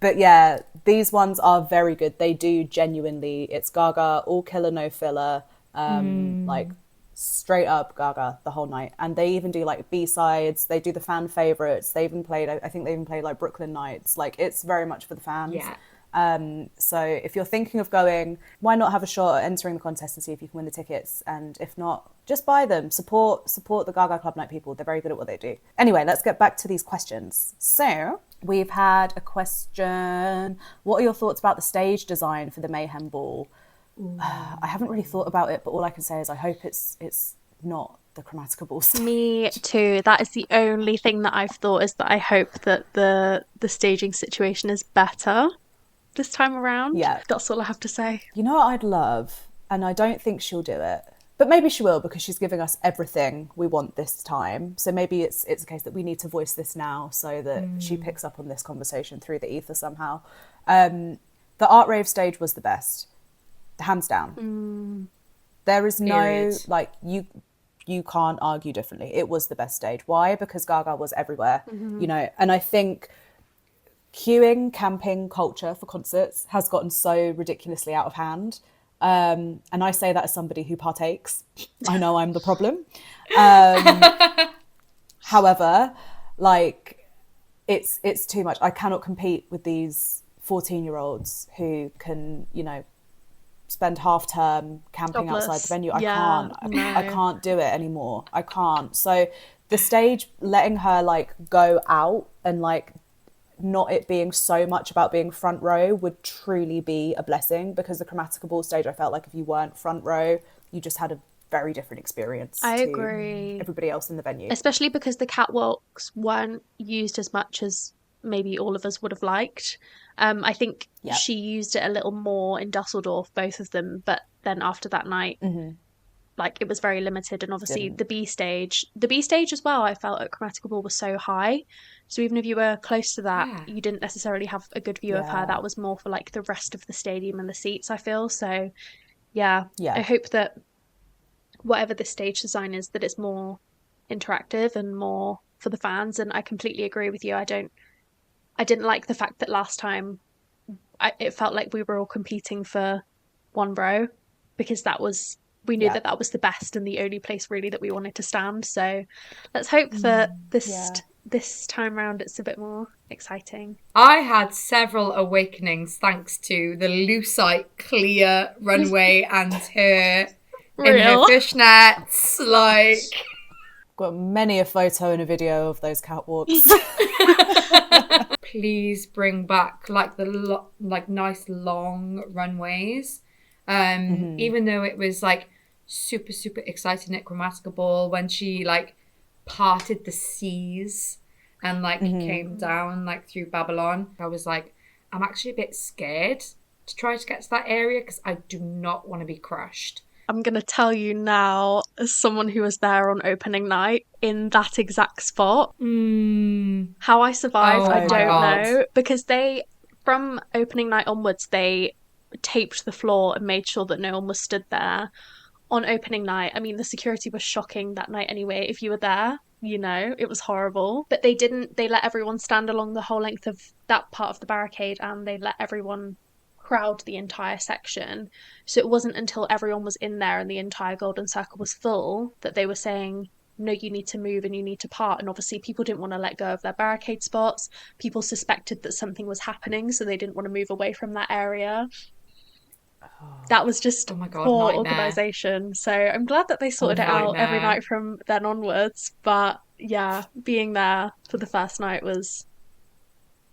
But yeah, these ones are very good. They do genuinely, it's Gaga, all killer, no filler. Like straight up Gaga the whole night. And they even do like B-sides. They do the fan favorites. I think they even played like Brooklyn Nights. Like it's very much for the fans. Yeah. So if you're thinking of going, why not have a shot at entering the contest and see if you can win the tickets? And if not, just buy them. Support the Gaga Club Night people. They're very good at what they do. Anyway, let's get back to these questions. So we've had a question. What are your thoughts about the stage design for the Mayhem Ball? I haven't really thought about it, but all I can say is I hope it's not the Chromatica Ball stage. Me too. That is the only thing that I've thought, is that I hope that the staging situation is better this time around. Yeah. That's all I have to say. You know what I'd love? And I don't think she'll do it, but maybe she will, because she's giving us everything we want this time. So maybe it's a case that we need to voice this now so that she picks up on this conversation through the ether somehow. The Art Rave stage was the best, hands down. There is no, like, you can't argue differently. It was the best stage. Why? Because Gaga was everywhere, you know. And I think queuing, camping culture for concerts has gotten so ridiculously out of hand. And I say that as somebody who partakes. I know I'm the problem. However, like, it's too much. I cannot compete with these 14-year-olds who can, you know, spend half term camping outside the venue. I can't do it anymore. I can't. So the stage, letting her like go out and like not it being so much about being front row would truly be a blessing, because the Chromatica Ball stage, I felt like if you weren't front row, you just had a very different experience. I agree. Everybody else in the venue. Especially because the catwalks weren't used as much as maybe all of us would have liked. I think she used it a little more in Dusseldorf, both of them, but then after that night, like, it was very limited. And obviously the B stage as well, I felt at Chromatica Ball was so high. So even if you were close to that, you didn't necessarily have a good view of her. That was more for like the rest of the stadium and the seats, I feel. So I hope that whatever the stage design is, that it's more interactive and more for the fans. And I completely agree with you. I didn't like the fact that last time it felt like we were all competing for one row, because we knew that was the best and the only place really that we wanted to stand. So let's hope that this time round it's a bit more exciting. I had several awakenings thanks to the lucite clear runway and her in her fishnets. Like, got many a photo and a video of those catwalks. Please bring back like the nice long runways. Even though it was like super exciting at Chromatica Ball when she like parted the seas and like came down like through Babylon, I was like, I'm actually a bit scared to try to get to that area because I do not want to be crushed. I'm going to tell you now, as someone who was there on opening night in that exact spot, how I survived, I don't know. Because from opening night onwards, they taped the floor and made sure that no one was stood there. On opening night, I mean, the security was shocking that night anyway. If you were there, you know, it was horrible. But they let everyone stand along the whole length of that part of the barricade, and they let everyone crowd the entire section. So it wasn't until everyone was in there and the entire golden circle was full that they were saying, no, you need to move and you need to part. And obviously people didn't want to let go of their barricade spots. People suspected that something was happening, so they didn't want to move away from that area. That was just poor organisation. So I'm glad that they sorted it out every night from then onwards. But yeah, being there for the first night was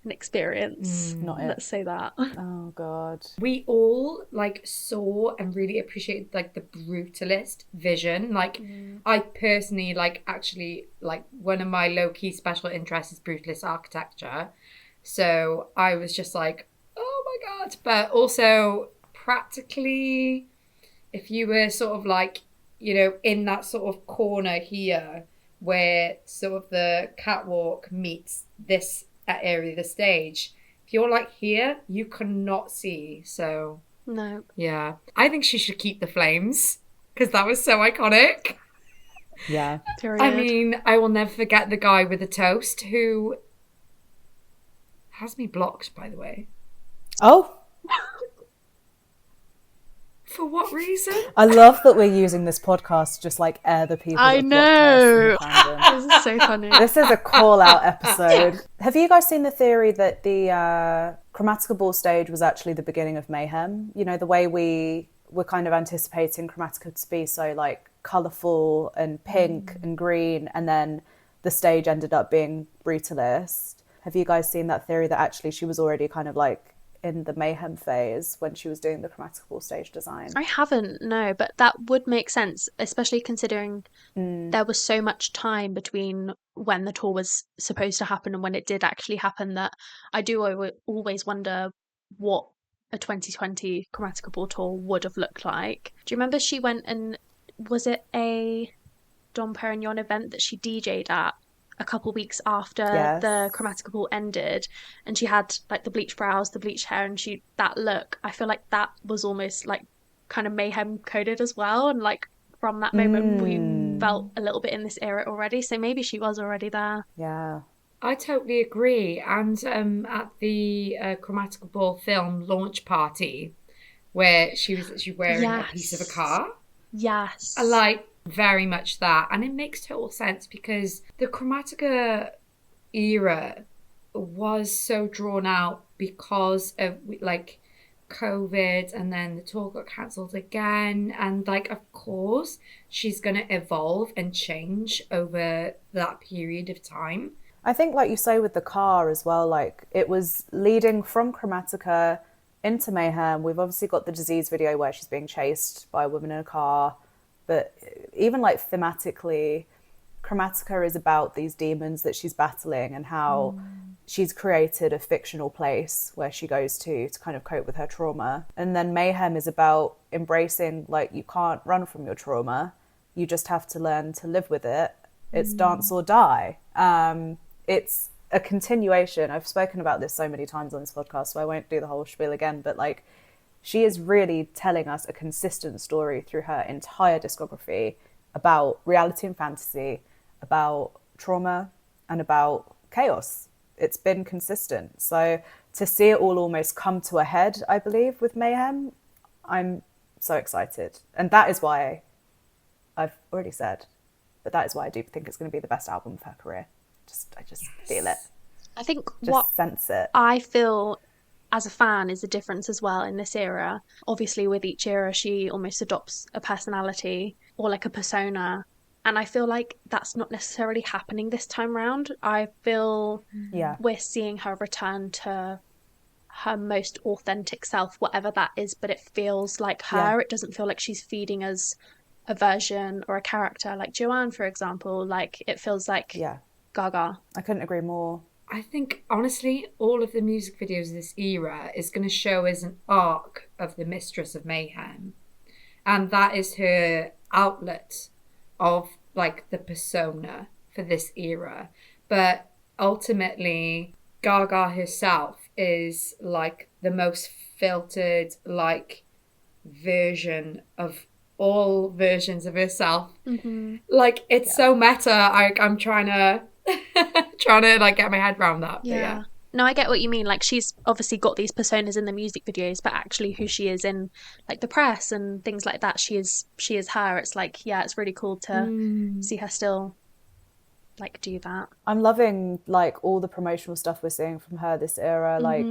an experience. Not it. Let's say that. Oh God. We all like saw and really appreciated like the brutalist vision. Like I personally like actually like one of my low-key special interests is brutalist architecture. So I was just like, oh my God. But also practically, if you were sort of like, you know, in that sort of corner here where sort of the catwalk meets this area of the stage, if you're like here, you cannot see. So no. Yeah. I think she should keep the flames because that was so iconic. Yeah. Period. I mean, I will never forget the guy with the toast who has me blocked, by the way. Oh. For what reason? I love that we're using this podcast to just like air the people. I know. This is so funny. This is a call out episode. Have you guys seen the theory that the Chromatica Ball stage was actually the beginning of Mayhem. You know, the way we were kind of anticipating Chromatica to be so like colourful and pink and green, and then the stage ended up being brutalist. Have you guys seen that theory that actually she was already kind of like in the Mayhem phase when she was doing the Chromatica Ball stage design? I haven't, no, but that would make sense, especially considering there was so much time between when the tour was supposed to happen and when it did actually happen, that I do always wonder what a 2020 Chromatica Ball tour would have looked like. Do you remember she went and, was it a Dom Perignon event that she DJ'd at a couple weeks after the Chromatica Ball ended, and she had like the bleached brows, the bleached hair, and that look, I feel like that was almost like kind of Mayhem coded as well, and like from that moment we felt a little bit in this era already, so maybe she was already there. Yeah, I totally agree. And at the Chromatica Ball film launch party, where she was actually wearing a piece of a car. Yes. I like very much that. And it makes total sense because the Chromatica era was so drawn out because of like COVID, and then the tour got cancelled again. And like, of course, she's going to evolve and change over that period of time. I think like you say with the car as well, like it was leading from Chromatica into Mayhem. We've obviously got the Disease video where she's being chased by a woman in a car. But even like thematically, Chromatica is about these demons that she's battling and how she's created a fictional place where she goes to kind of cope with her trauma. And then Mayhem is about embracing, like, you can't run from your trauma. You just have to learn to live with it. It's dance or die. It's a continuation. I've spoken about this so many times on this podcast, so I won't do the whole spiel again, but like, she is really telling us a consistent story through her entire discography about reality and fantasy, about trauma, and about chaos. It's been consistent. So to see it all almost come to a head, I believe, with Mayhem, I'm so excited. And that is why, I've already said, but that is why I do think it's going to be the best album of her career. I just feel it. I think just sense it. I feel as a fan is a difference as well in this era. Obviously, with each era, she almost adopts a personality or like a persona. And I feel like that's not necessarily happening this time round. I feel we're seeing her return to her most authentic self, whatever that is, but it feels like her. It doesn't feel like she's feeding us a version or a character like Joanne, for example. Like, it feels like Gaga. I couldn't agree more. I think, honestly, all of the music videos of this era is going to show as an arc of the Mistress of Mayhem. And that is her outlet of, like, the persona for this era. But ultimately, Gaga herself is, like, the most filtered, like, version of all versions of herself. Like, it's so meta. I'm trying to like get my head around that. Yeah. No, I get what you mean. Like, she's obviously got these personas in the music videos, but actually who she is in like the press and things like that, she is her. It's like, yeah, it's really cool to see her still like do that. I'm loving like all the promotional stuff we're seeing from her this era. Like,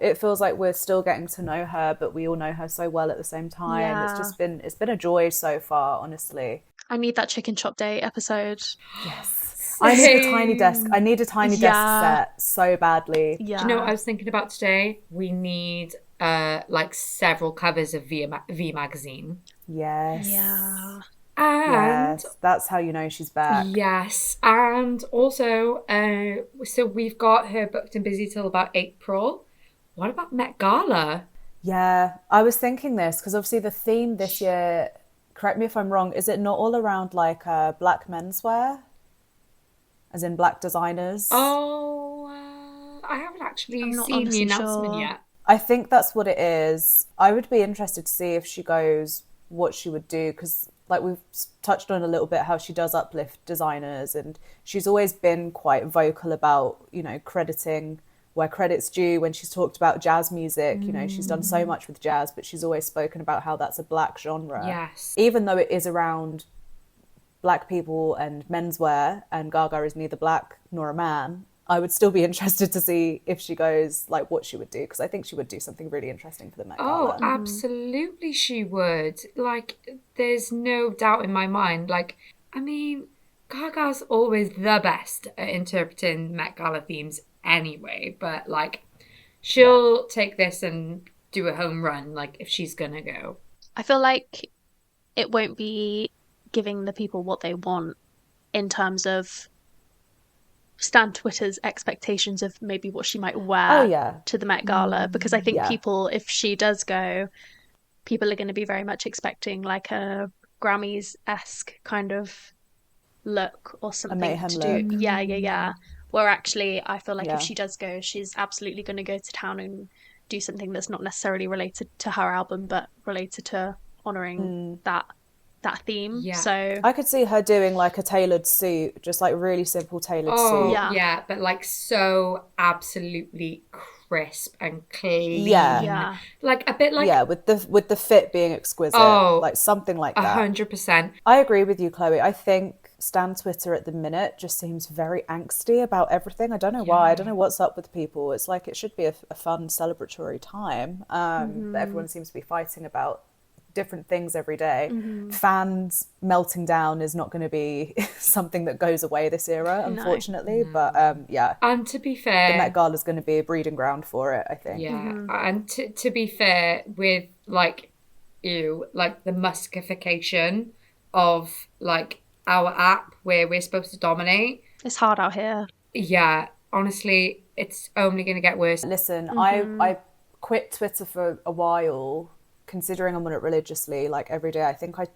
it feels like we're still getting to know her, but we all know her so well at the same time. Yeah. It's been a joy so far, honestly. I need that Chicken Chop Day episode. Yes. I need a tiny desk. I need a tiny desk set so badly. Yeah. Do you know what I was thinking about today? We need like several covers of V magazine. Yes. Yeah. And yes, that's how you know she's back. Yes. And also, so we've got her booked and busy till about April. What about Met Gala? Yeah, I was thinking this because obviously the theme this year, correct me if I'm wrong, is it not all around like black menswear? As in black designers? Oh, I haven't actually seen the announcement yet. I think that's what it is. I would be interested to see if she goes what she would do, because like we've touched on a little bit how she does uplift designers, and she's always been quite vocal about, you know, crediting where credit's due. When she's talked about jazz music, you know, she's done so much with jazz, but she's always spoken about how that's a black genre. Yes. Even though it is around black people and menswear, and Gaga is neither black nor a man, I would still be interested to see if she goes, like, what she would do, because I think she would do something really interesting for the Met Gala. Oh, absolutely she would. Like, there's no doubt in my mind. Like, I mean, Gaga's always the best at interpreting Met Gala themes anyway, but, like, she'll take this and do a home run, like, if she's gonna go. I feel like it won't be giving the people what they want in terms of Stan Twitter's expectations of maybe what she might wear to the Met Gala, because I think people, if she does go, people are going to be very much expecting like a Grammys-esque kind of look or something Mayhem to look. do. Yeah. Where actually, I feel like if she does go, she's absolutely going to go to town and do something that's not necessarily related to her album, but related to honouring that theme. Yeah. So I could see her doing like a tailored suit, just like really simple tailored suit. Yeah, but like so absolutely crisp and clean. Yeah. Like a bit like with the fit being exquisite. Like something like that. 100%. I agree with you, Chloe. I think Stan Twitter at the minute just seems very angsty about everything. I don't know why. I don't know what's up with people. It's like it should be a fun celebratory time. But everyone seems to be fighting about different things every day. Fans melting down is not going to be something that goes away this era, unfortunately. But and to be fair, the Met Gala is going to be a breeding ground for it, I think. And to be fair, with like like the Muskification of like our app where we're supposed to dominate, it's hard out here. Honestly, it's only going to get worse. Listen, I quit Twitter for a while, considering I'm on it religiously, like every day. I think I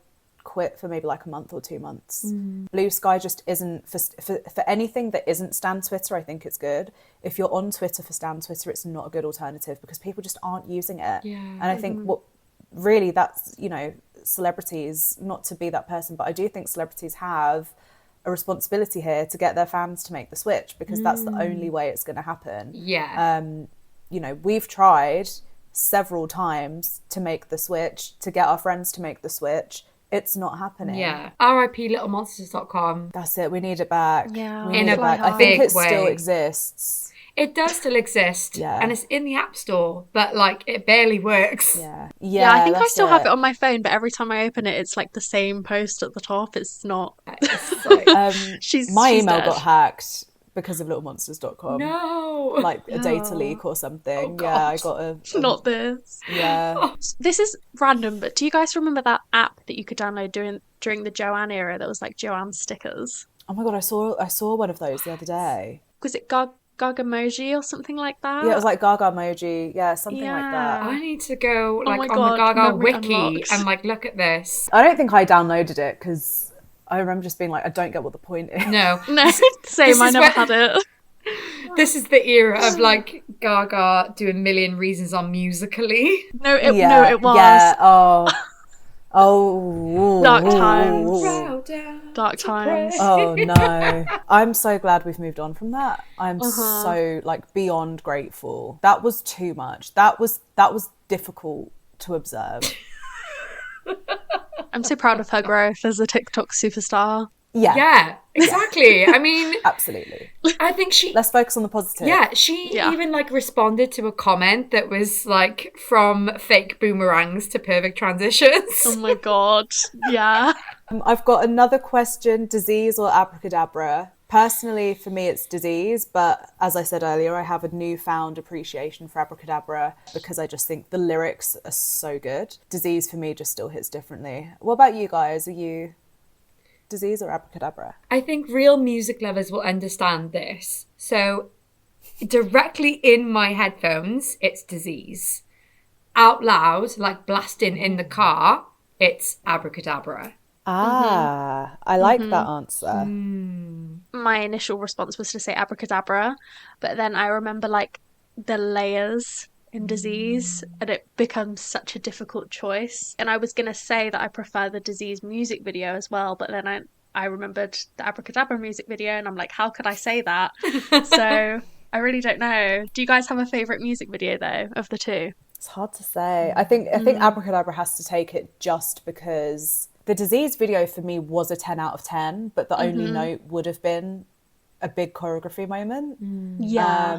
quit for maybe like a month or 2 months. Blue Sky just isn't for anything that isn't Stan Twitter. I think it's good. If you're on Twitter for Stan Twitter, it's not a good alternative because people just aren't using it. And I think what really that's, celebrities, not to be that person, but I do think celebrities have a responsibility here to get their fans to make the switch, because that's the only way it's going to happen. We've tried several times to make the switch, to get our friends to make the switch. It's not happening. RIP littlemonsters.com. That's it. We need it back. In need a it back. I think it still exists. It does still exist. And it's in the App Store, but like it barely works. I think I still have it on my phone, but every time I open it, it's like the same post at the top. It's not. She's my email dead. Got hacked because of littlemonsters.com. No. Like a data leak or something. I got a not this. This is random, but do you guys remember that app that you could download during the Joanne era that was like Joanne stickers? Oh my god, I saw one of those the other day. Was it Gaga emoji or something like that? Yeah, it was like Gaga emoji. Yeah, something like that. I need to go like on the Gaga wiki and like look at this. I don't think I downloaded it because I remember just being like, I don't get what the point is. No, same. I never had it. This is the era of like Gaga doing Million Reasons on Musical.ly. No, it was. Yeah. Dark times. Dark times. Oh no. I'm so glad we've moved on from that. I'm so like beyond grateful. That was too much. That was difficult to observe. I'm so proud of her growth as a TikTok superstar. Yeah, exactly. I mean, absolutely. I think let's focus on the positive. Yeah, she even like responded to a comment that was like from fake boomerangs to perfect transitions. Oh my god. Yeah. I've got another question: disease or abracadabra? Personally, for me, it's disease, but as I said earlier, I have a newfound appreciation for abracadabra because I just think the lyrics are so good. Disease for me just still hits differently. What about you guys? Are you disease or abracadabra? I think real music lovers will understand this. So directly in my headphones, it's disease. Out loud, like blasting in the car, it's abracadabra. I like that answer. My initial response was to say abracadabra, but then I remember like the layers in disease and it becomes such a difficult choice. And I was going to say that I prefer the disease music video as well, but then I remembered the abracadabra music video and I'm like, how could I say that? So I really don't know. Do you guys have a favourite music video though of the two? It's hard to say. I think abracadabra has to take it just because the disease video for me was a 10 out of 10, but the only note would have been a big choreography moment. Yeah.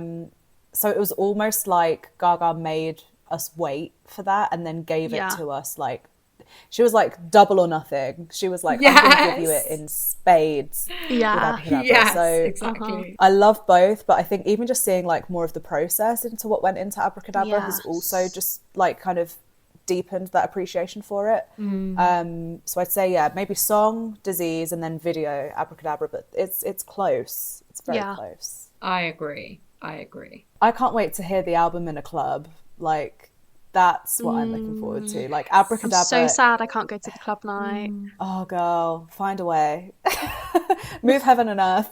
So it was almost like Gaga made us wait for that and then gave it Yeah. to us. Like, she was like double or nothing. She was like, I'm going to give you it in spades. Yeah. With Abracadabra. Yes, So exactly. I love both, but I think even just seeing like more of the process into what went into Abracadabra has also just like kind of deepened that appreciation for it. So I'd say, yeah, maybe song, Disease, and then video, Abracadabra, but it's close. It's very close. I agree. I can't wait to hear the album in a club. Like, that's what I'm looking forward to. Like, Abracadabra. I'm so sad I can't go to the club night. Oh, girl, find a way. Move heaven and earth.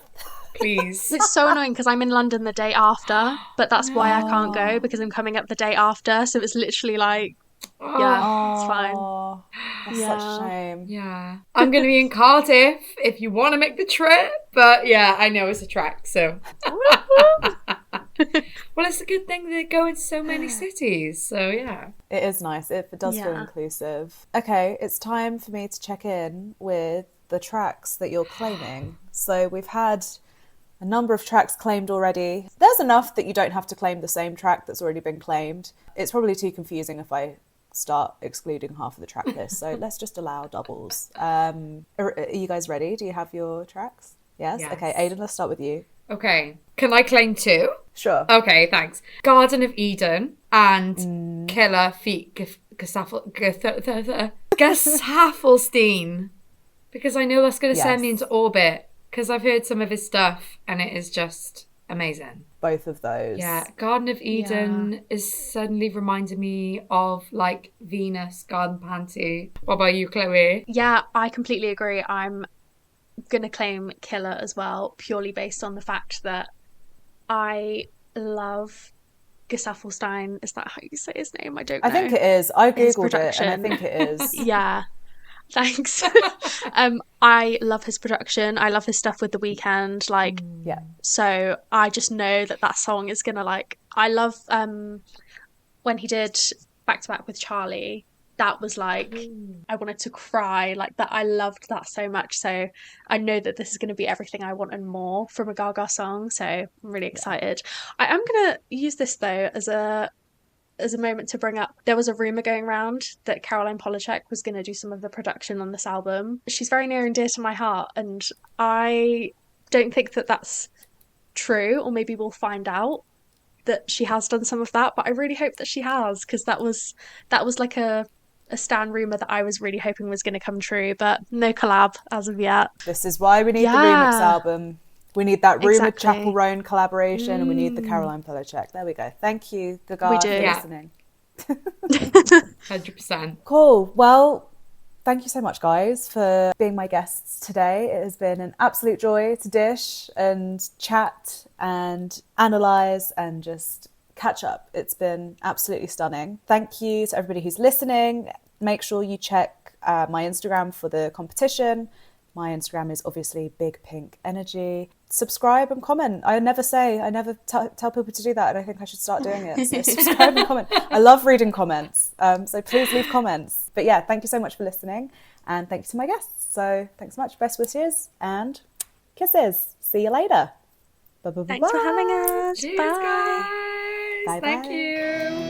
Please. It's so annoying because I'm in London the day after, but that's why I can't go, because I'm coming up the day after. So it's literally like, yeah, it's fine. Oh, that's such a shame. Yeah. I'm going to be in Cardiff if you want to make the trip. But yeah, I know it's a trek, so. Well, it's a good thing they go in so many cities, so yeah. It is nice. It does feel inclusive. Okay, it's time for me to check in with the tracks that you're claiming. So we've had a number of tracks claimed already. There's enough that you don't have to claim the same track that's already been claimed. It's probably too confusing if I start excluding half of the track list, so let's just allow doubles. Are you guys ready? Do you have your tracks? Yes? Okay, Aidan, let's start with you. Okay. Can I claim two? Sure. Okay, thanks. Garden of Eden and Killer Feet Gesaffelstein. Because I know that's going to send me into orbit. Because I've heard some of his stuff and it is just amazing. Both of those. Yeah, Garden of Eden is suddenly reminding me of like Venus, Garden Panty. What about you, Chloe? Yeah, I completely agree. I'm going to claim Killer as well, purely based on the fact that I love Gesaffelstein. Is that how you say his name? I don't know. I think it is. I googled it and I think it is. Yeah. Thanks. I love his production. I love his stuff with The Weeknd. Like, so I just know that song is gonna like. I love when he did Back to Back with Charlie. That was like, I wanted to cry. Like that, I loved that so much. So I know that this is going to be everything I want and more from a Gaga song. So I'm really excited. I am gonna use this though as a moment to bring up, there was a rumour going around that Caroline Polachek was going to do some of the production on this album. She's very near and dear to my heart, and I don't think that that's true, or maybe we'll find out that she has done some of that, but I really hope that she has, because that was like a stan rumour that I was really hoping was going to come true, but no collab as of yet. This is why we need the remix album. We need that Rumoured Chapel Roan collaboration, and we need the Caroline Polachek. There we go. Thank you, Gaga, we do. for listening. 100%. Cool. Well, thank you so much, guys, for being my guests today. It has been an absolute joy to dish and chat and analyse and just catch up. It's been absolutely stunning. Thank you to everybody who's listening. Make sure you check my Instagram for the competition. My Instagram is obviously Big Pink Energy. Subscribe and comment. I never tell people to do that, and I think I should start doing it. So subscribe and comment. I love reading comments, so please leave comments. But yeah, thank you so much for listening, and thank you to my guests. So thanks so much. Best wishes and kisses. See you later. Bye. Thanks for having us. Cheers, Bye. guys. Bye. Thank you.